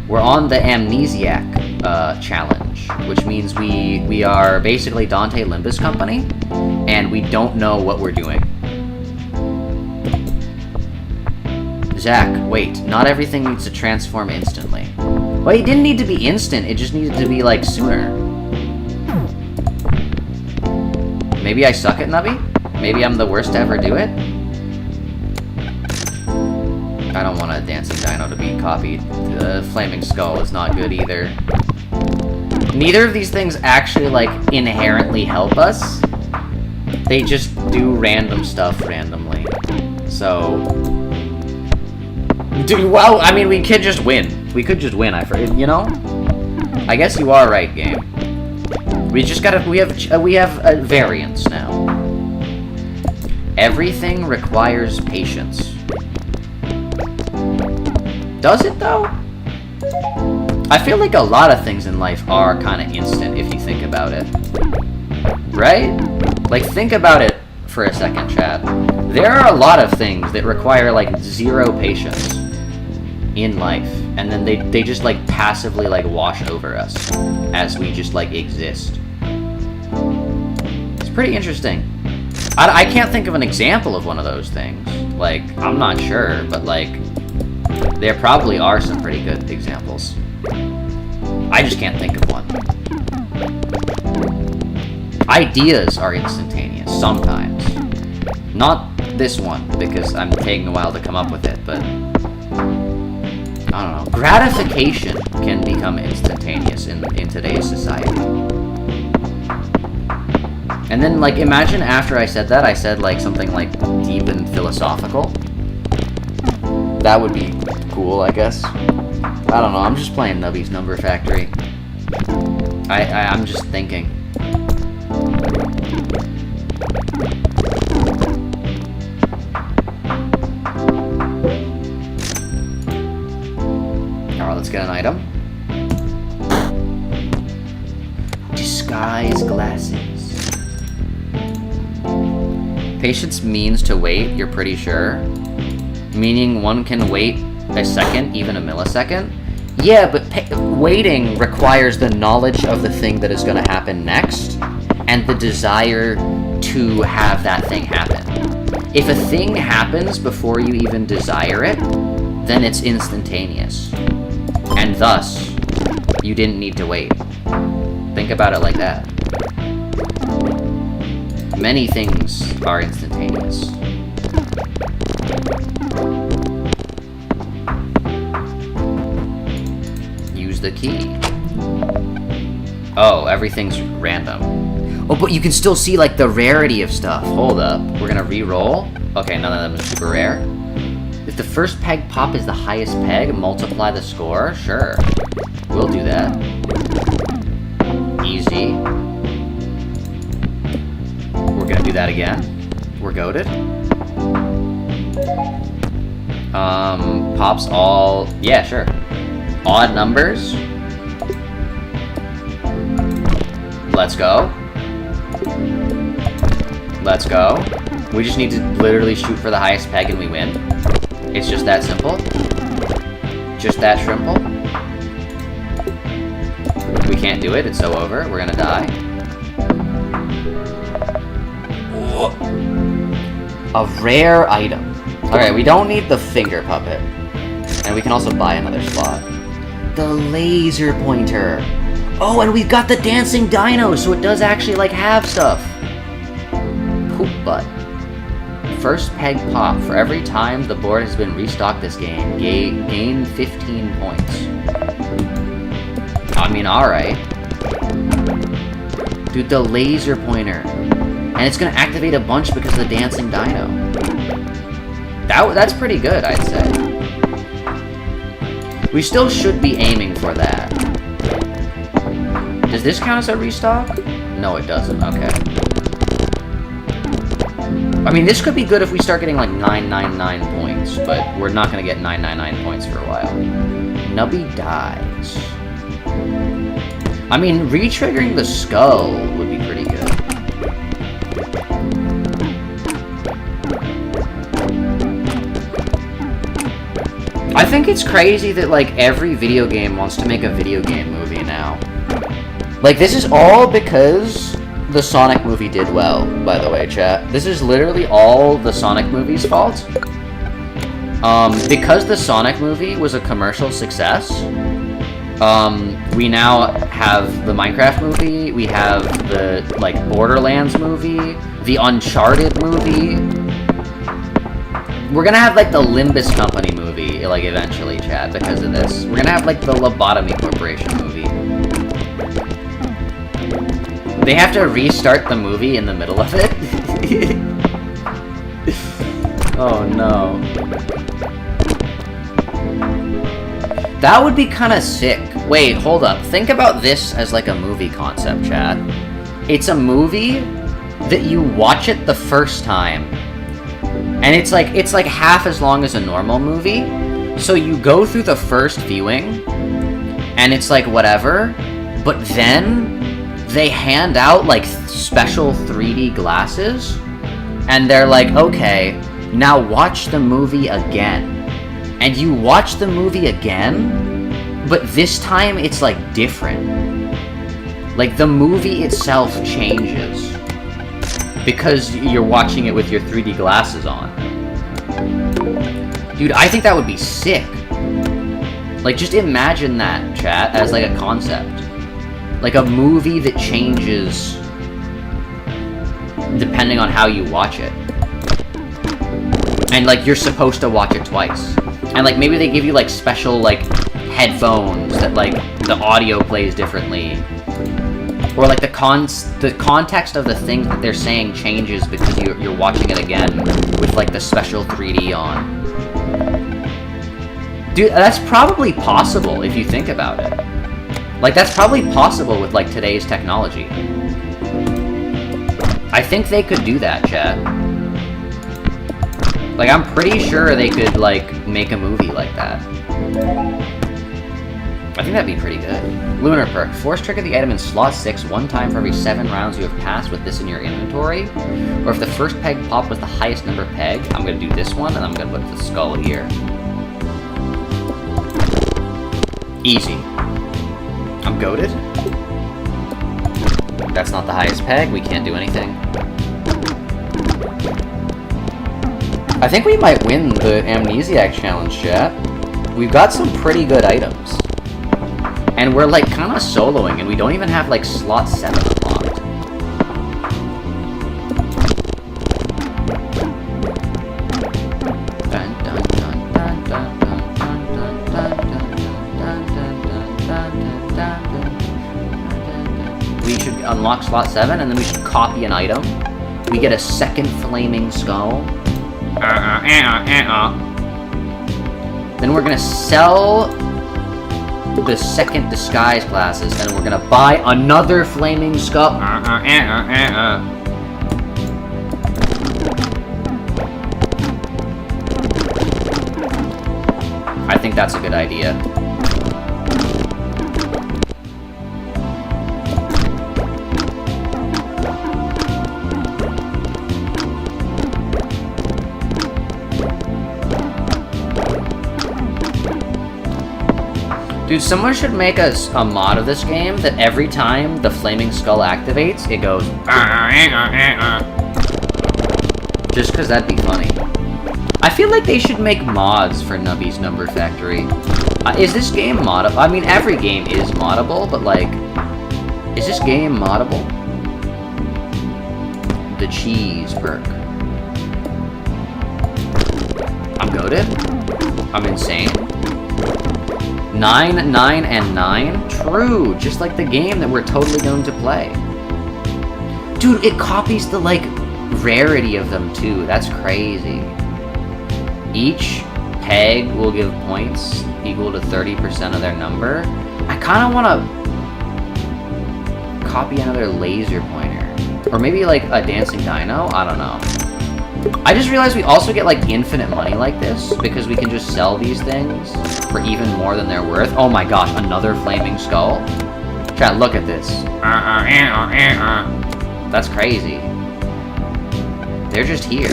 We're on the amnesiac challenge. knowledge, which means we are basically Dante Limbus Company, and we don't know what we're doing. Zach, wait, not everything needs to transform instantly. Well, it didn't need to be instant, it just needed to be, like, sooner. Maybe I suck at Nubby? Maybe I'm the worst to ever do it? I don't want a dancing dino to be copied. The flaming skull is not good either. Neither of these things actually, like, inherently help us. They just do random stuff randomly. So... Dude, well, I mean, we could just win. We could just win, I forget, you know? I guess you are right, game. We just gotta, we have a variance now. Everything requires patience. Does it, though? I feel like a lot of things in life are kind of instant if you think about it. Right? Like, think about it for a second, chat. There are a lot of things that require, like, 0 patience in life. And then they just, like, passively, like, wash over us as we just, like, exist. It's pretty interesting. I can't think of an example of one of those things. Like, I'm not sure, but, like, there probably are some pretty good examples. I just can't think of one. Ideas are instantaneous, sometimes. Not this one, because I'm taking a while to come up with it, but... I don't know. Gratification can become instantaneous in today's society. And then, like, imagine after I said that, I said, like, something, like, deep and philosophical. That would be cool, I guess. I don't know, I'm just playing Nubby's Number Factory. I'm just thinking. Alright, let's get an item. Disguise glasses. Patience means to wait, you're pretty sure? Meaning one can wait a second, even a millisecond? Yeah, but waiting requires the knowledge of the thing that is going to happen next, and the desire to have that thing happen. If a thing happens before you even desire it, then it's instantaneous. And thus, you didn't need to wait. Think about it like that. Many things are instantaneous. Use the key. Oh, everything's random. Oh, but you can still see, like, the rarity of stuff. Hold up. We're gonna re-roll. Okay, none of them are super rare. If the first peg pop is the highest peg, multiply the score? Sure. We'll do that. Easy. We're gonna do that again. We're goated. Pops all... Yeah, sure. Odd numbers. Let's go. Let's go. We just need to literally shoot for the highest peg and we win. It's just that simple. Just that simple. We can't do it, it's so over. We're gonna die. A rare item. Alright, we don't need the finger puppet. And we can also buy another slot. The laser pointer. Oh, and we've got the dancing dino, so it does actually, like, have stuff. Poop butt. First peg pop. For every time the board has been restocked this game, gain 15 points. I mean, alright. Dude, the laser pointer. And it's gonna activate a bunch because of the dancing dino. That's pretty good, I'd say. We still should be aiming for that. Does this count as a restock? No, it doesn't. Okay. I mean, this could be good if we start getting, like, 999 points, but we're not gonna get 999 points for a while. Nubby dies. I mean, re-triggering the skull would be pretty good. I think it's crazy that, like, every video game wants to make a video game movie now. Like, this is all because the Sonic movie did well, by the way, chat. This is literally all the Sonic movie's fault. Because the Sonic movie was a commercial success, we now have the Minecraft movie, we have the, like, Borderlands movie, the Uncharted movie. We're gonna have, like, the Limbus Company movie, like, eventually, chat, because of this. We're gonna have, like, the Lobotomy Corporation movie. They have to restart the movie in the middle of it? Oh, no. That would be kind of sick. Wait, hold up. Think about this as like a movie concept, chat. It's a movie that you watch it the first time. And it's like half as long as a normal movie. So you go through the first viewing, and it's like whatever, but then they hand out like special 3D glasses, and they're like, okay, now watch the movie again. And you watch the movie again, but this time it's like different. Like the movie itself changes because you're watching it with your 3D glasses on. Dude, I think that would be sick. Like, just imagine that, chat, as like a concept. Like a movie that changes depending on how you watch it. And like, you're supposed to watch it twice. And like, maybe they give you like special like headphones that like the audio plays differently. Or like the context of the things that they're saying changes because you're watching it again with like the special 3D on. Dude, that's probably possible if you think about it. Like, that's probably possible with like today's technology. I think they could do that, chat. Like, I'm pretty sure they could like make a movie like that. I think that'd be pretty good. Lunar perk. Force trigger the item in slot 6 one time for every 7 rounds you have passed with this in your inventory. Or if the first peg popped was the highest number peg, I'm going to do this one, and I'm going to put the skull here. Easy. I'm goated. That's not the highest peg. We can't do anything. I think we might win the Amnesiac challenge, chat. We've got some pretty good items. And we're like kind of soloing, and we don't even have like slot 7 unlocked. We should unlock slot 7, and then we should copy an item. We get a second flaming skull. Then we're gonna sell the second disguise glasses, and we're gonna buy another flaming skull. I think that's a good idea. Dude, someone should make us a mod of this game that every time the flaming skull activates, it goes. Just because that'd be funny. I feel like they should make mods for Nubby's Number Factory. Is this game moddable? I mean, every game is moddable, but like, is this game moddable? The cheese perk. I'm goated. I'm insane. 9, 9, and 9? True, just like the game that we're totally going to play. Dude, it copies the, like, rarity of them, too. That's crazy. Each peg will give points equal to 30% of their number. I kind of want to copy another laser pointer. Or maybe, like, a dancing dino? I don't know. I just realized we also get, like, infinite money like this, because we can just sell these things for even more than they're worth. Oh my gosh, another flaming skull? Chat, look at this. That's crazy. They're just here.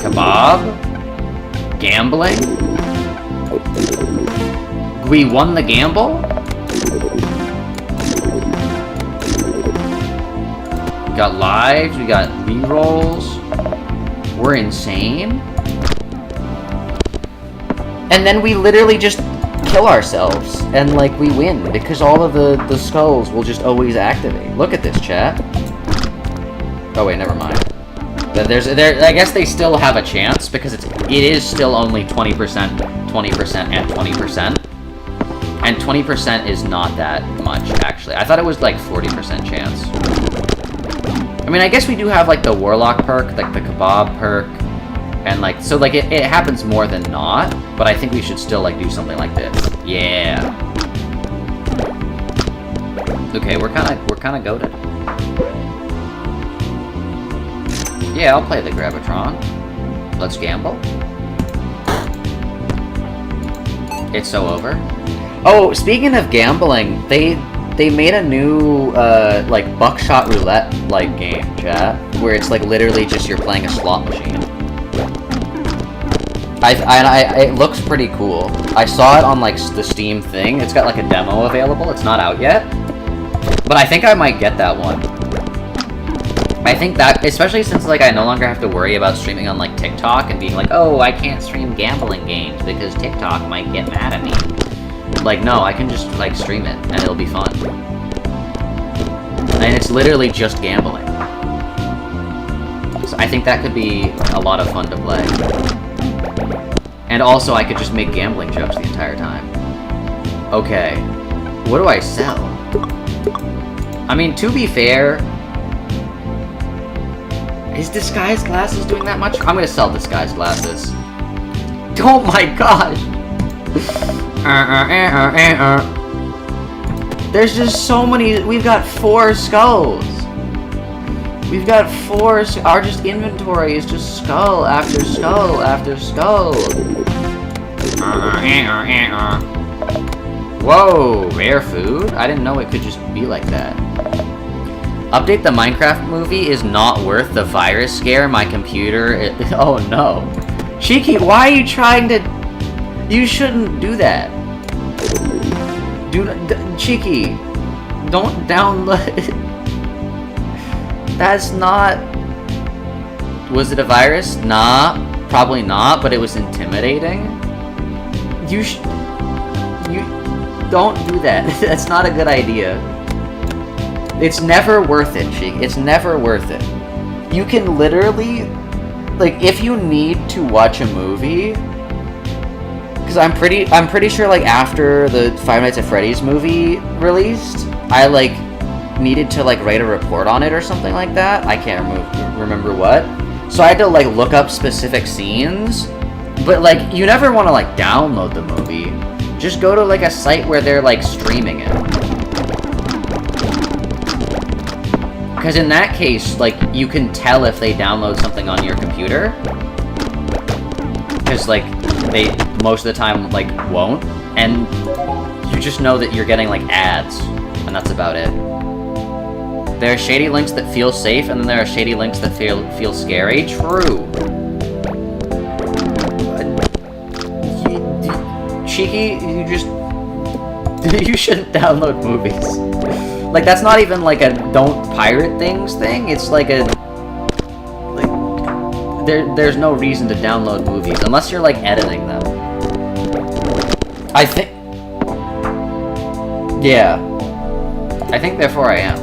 Kebab? Gambling? We won the gamble? got lives, we got rerolls. We're insane. And then we literally just kill ourselves, and like we win because all of the skulls will just always activate. Look at this, chat. Oh wait, never mind. I guess they still have a chance because it is still only 20%, 20%, and 20%. And 20% is not that much, actually. I thought it was like 40% chance. I mean, I guess we do have like the Warlock perk, like the Kebab perk, and like, so like it happens more than not, but I think we should still like do something like this. Yeah. Okay, we're kinda goated. Yeah, I'll play the Gravitron. Let's gamble. It's so over. Oh, speaking of gambling, they made a new like buckshot roulette like game, chat, where it's like literally just you're playing a slot machine. It looks pretty cool. I saw it on like the Steam thing. It's got like a demo available. It's not out yet, but I think I might get that one. I think that, especially since like I no longer have to worry about streaming on like TikTok and being like, oh, I can't stream gambling games because TikTok might get mad at me. Like, no, I can just like stream it and it'll be fun. And it's literally just gambling. So I think that could be a lot of fun to play. And also I could just make gambling jokes the entire time. Okay, what do I sell? I mean, to be fair, is disguise glasses doing that much? I'm gonna sell disguise glasses. Oh my gosh! There's just so many. We've got 4 skulls. We've got 4. Our just inventory is just skull after skull after skull. Whoa, rare food? I didn't know it could just be like that. Update the Minecraft movie is not worth the virus scare. My computer. Oh no. Cheeky, why are you trying to. You shouldn't do that. Cheeky, don't download. That's not. Was it a virus? Nah, probably not, but it was intimidating. You don't do that. That's not a good idea. It's never worth it, Cheek. It's never worth it. You can literally, like, if you need to watch a movie, because I'm pretty sure, like, after the Five Nights at Freddy's movie released, I, like, needed to, like, write a report on it or something like that. I can't remember what. So I had to, like, look up specific scenes. But, like, you never want to, like, download the movie. Just go to, like, a site where they're, like, streaming it. Because in that case, like, you can tell if they download something on your computer. Because, like, they most of the time, like, won't. And you just know that you're getting, like, ads. And that's about it. There are shady links that feel safe, and then there are shady links that feel scary. True. Cheeky, you shouldn't download movies. Like, that's not even like a don't pirate things thing. It's like a, like, there's no reason to download movies unless you're like editing them. I think, yeah, I think therefore I am.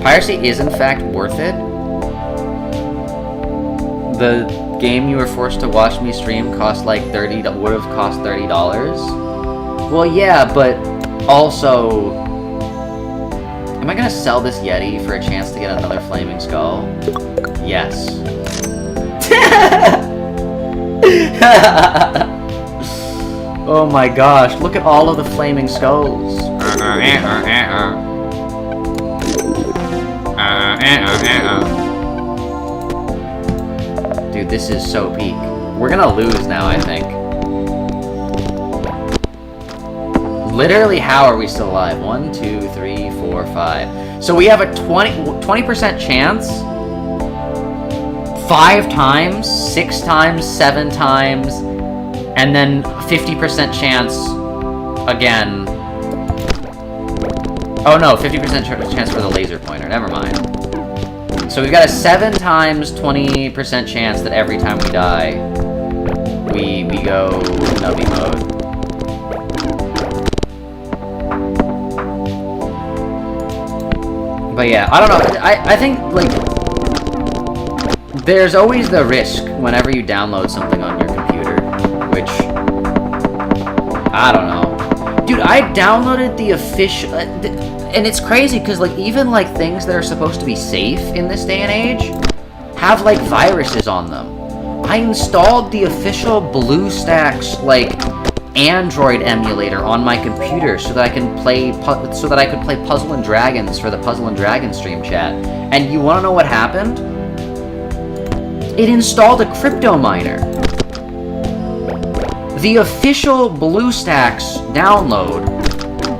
Piracy is in fact worth it. The game you were forced to watch me stream cost like would have cost $30. Well, yeah, but also, am I gonna sell this Yeti for a chance to get another flaming skull? Yes. Oh my gosh, look at all of the flaming skulls. Dude, this is so peak. We're gonna lose now, I think. Literally, how are we still alive? 1, 2, 3, 4, 5. So we have a 20% chance. 5 times, 6 times, 7 times, and then 50% chance again. Oh no, 50% chance for the laser pointer. Never mind. So we've got a 7 times 20% chance that every time we die, we go Nubby mode. But yeah, I don't know. I think, like, there's always the risk whenever you download something on your computer, which, I don't know. Dude, I downloaded the official, and it's crazy because, like, even, like, things that are supposed to be safe in this day and age have, like, viruses on them. I installed the official BlueStacks, like, Android emulator on my computer so that I can play Puzzle and Dragons for the Puzzle and Dragons stream chat. And you want to know what happened? It installed a crypto miner. The official BlueStacks download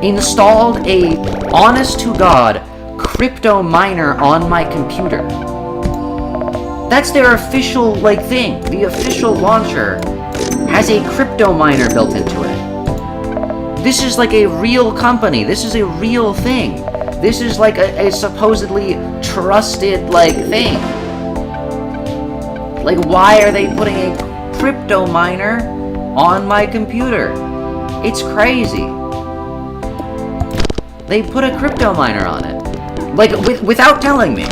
installed a honest-to-God crypto miner on my computer. That's their official, like, thing. The official launcher has a crypto miner built into it. This is like a real company. This is a real thing. This is like a supposedly trusted, like, thing. Like, why are they putting a crypto miner on my computer? It's crazy. They put a crypto miner on it. Like, without telling me.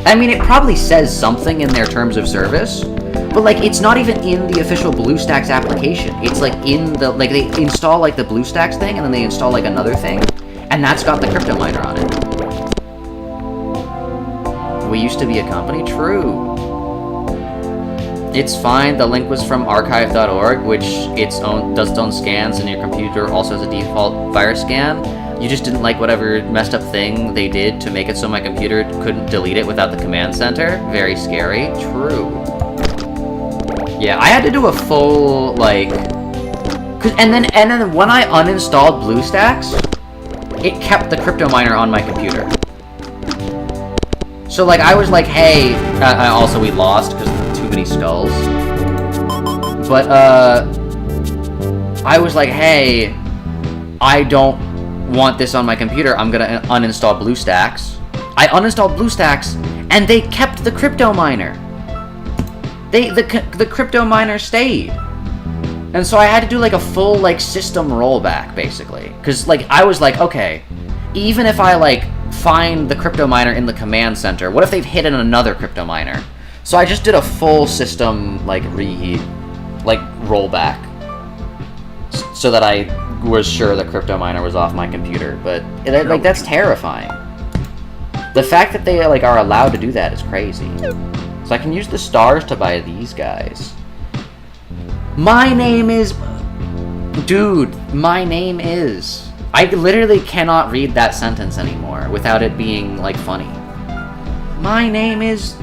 I mean, it probably says something in their terms of service, but, like, it's not even in the official BlueStacks application. It's, like, in the, like, they install, like, the BlueStacks thing, and then they install, like, another thing, and that's got the crypto miner on it. We used to be a company? True. It's fine, the link was from archive.org, which does its own scans, and your computer also has a default virus scan. You just didn't like whatever messed up thing they did to make it so my computer couldn't delete it without the command center. Very scary. True. Yeah, I had to do a full, like... And then when I uninstalled BlueStacks, it kept the crypto miner on my computer. So, like, I was like, hey... also, we lost because of too many skulls. But, I was like, hey... I don't want this on my computer. I'm gonna uninstall BlueStacks. I uninstalled BlueStacks, and they kept the crypto miner. The crypto miner stayed. And so I had to do, like, a full, like, system rollback, basically. Because, like, I was like, okay, even if I, like, find the crypto miner in the command center, what if they've hidden another crypto miner? So I just did a full system, like, rollback. So that I was sure the crypto miner was off my computer. But, like, that's terrifying. The fact that they, like, are allowed to do that is crazy. So I can use the stars to buy these guys. My name is... Dude, my name is... I literally cannot read that sentence anymore without it being, like, funny. My name is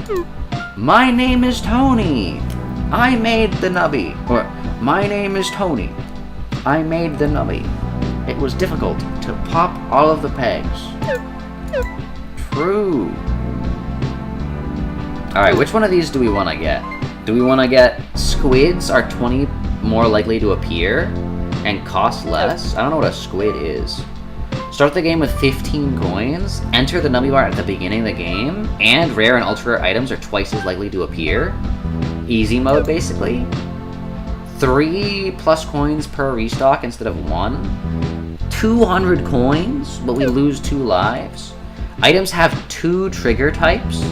Tony. I made the Nubby. Or, my name is Tony. I made the Nubby. It was difficult to pop all of the pegs. True. Alright, which one of these do we want to get? Do we want to get squids are 20 more likely to appear and cost less? I don't know what a squid is. Start the game with 15 coins, enter the Nubby bar at the beginning of the game, and rare and ultra rare items are twice as likely to appear. Easy mode, basically. 3+ coins per restock instead of 1. 200 coins, but we lose 2 lives. Items have 2 trigger types.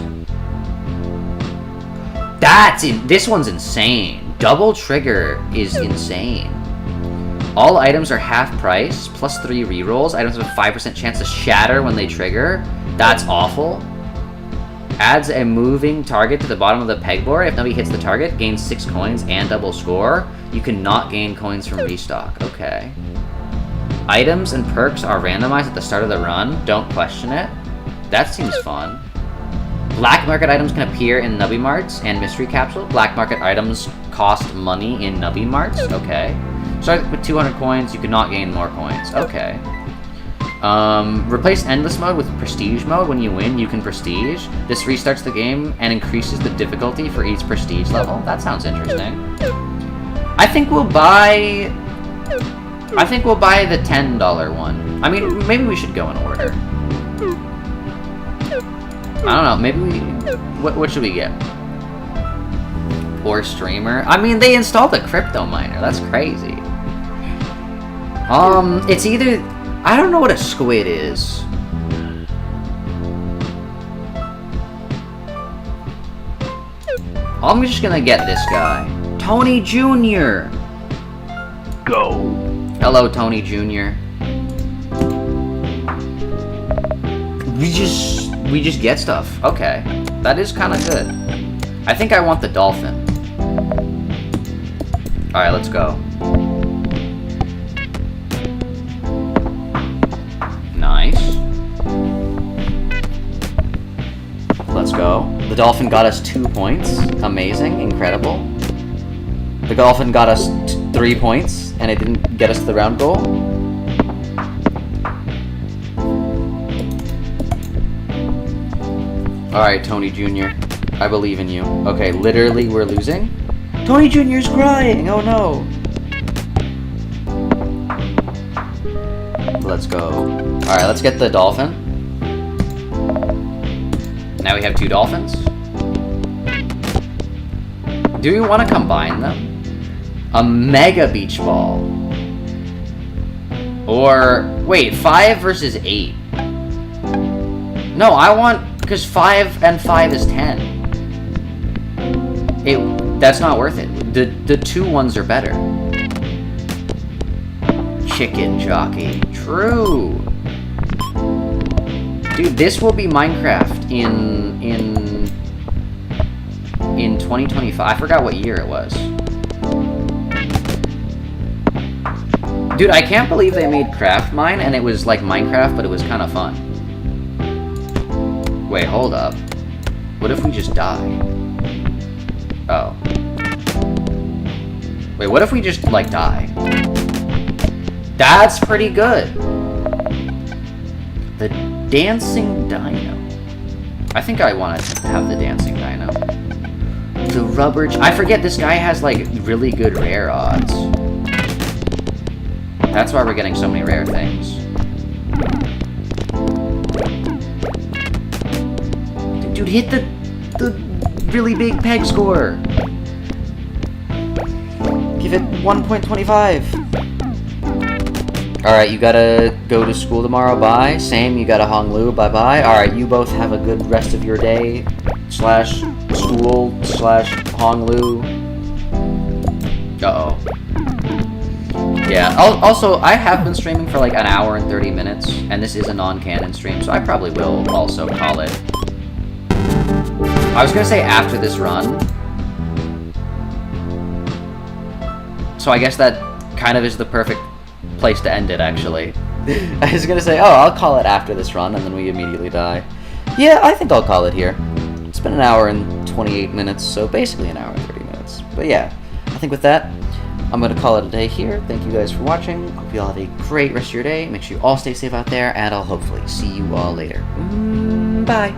This one's insane. Double trigger is insane. All items are half price, plus 3 rerolls. Items have a 5% chance to shatter when they trigger. That's awful. Adds a moving target to the bottom of the pegboard. If nobody hits the target, gains 6 coins and double score. You cannot gain coins from restock. Okay. Items and perks are randomized at the start of the run. Don't question it. That seems fun. Black market items can appear in Nubby Marts and Mystery Capsule. Black market items cost money in Nubby Marts. Okay. Start with 200 coins. You cannot gain more coins. Okay. Replace Endless Mode with Prestige Mode. When you win, you can Prestige. This restarts the game and increases the difficulty for each Prestige level. That sounds interesting. I think we'll buy the $10 one. I mean, maybe we should go in order. I don't know, maybe we... What should we get? Poor streamer? I mean, they installed a crypto miner. That's crazy. It's either... I don't know what a squid is. I'm just gonna get this guy. Tony Jr. Go. Hello, Tony Jr. We just get stuff. Okay. That is kind of good. I think I want the dolphin. Alright, let's go. Nice. Let's go. The dolphin got us 2 points. Amazing. Incredible. The dolphin got us 3 points, and it didn't get us to the round goal. Alright, Tony Jr. I believe in you. Okay, literally, we're losing? Tony Jr.'s crying! Oh no! Let's go. Alright, let's get the dolphin. Now we have 2 dolphins. Do we want to combine them? A mega beach ball. Or, wait, 5 versus 8. No, I want, because 5 and 5 is 10. That's not worth it. The 2 ones are better. Chicken jockey. True. Dude, this will be Minecraft in 2025. I forgot what year it was. Dude, I can't believe they made Craft Mine and it was like Minecraft, but it was kind of fun. Wait, hold up. What if we just die? Oh. Wait, what if we just, like, die? That's pretty good. The dancing dino. I think I want to have the dancing dino. The rubber... I forget this guy has, like, really good rare odds. That's why we're getting so many rare things. Dude, hit the really big peg score. Give it 1.25. Alright, you gotta go to school tomorrow, bye. Same, you gotta Honglu, bye-bye. Alright, you both have a good rest of your day, slash school, slash Honglu. Uh-oh. Yeah, also, I have been streaming for like an hour and 30 minutes, and this is a non-canon stream, so I probably will also call it. I was gonna say after this run. So I guess that kind of is the perfect place to end it, actually. I was gonna say, oh, I'll call it after this run, and then we immediately die. Yeah, I think I'll call it here. It's been an hour and 28 minutes, so basically an hour and 30 minutes. But yeah, I think with that, I'm going to call it a day here. Thank you guys for watching. Hope you all have a great rest of your day. Make sure you all stay safe out there, and I'll hopefully see you all later. Bye.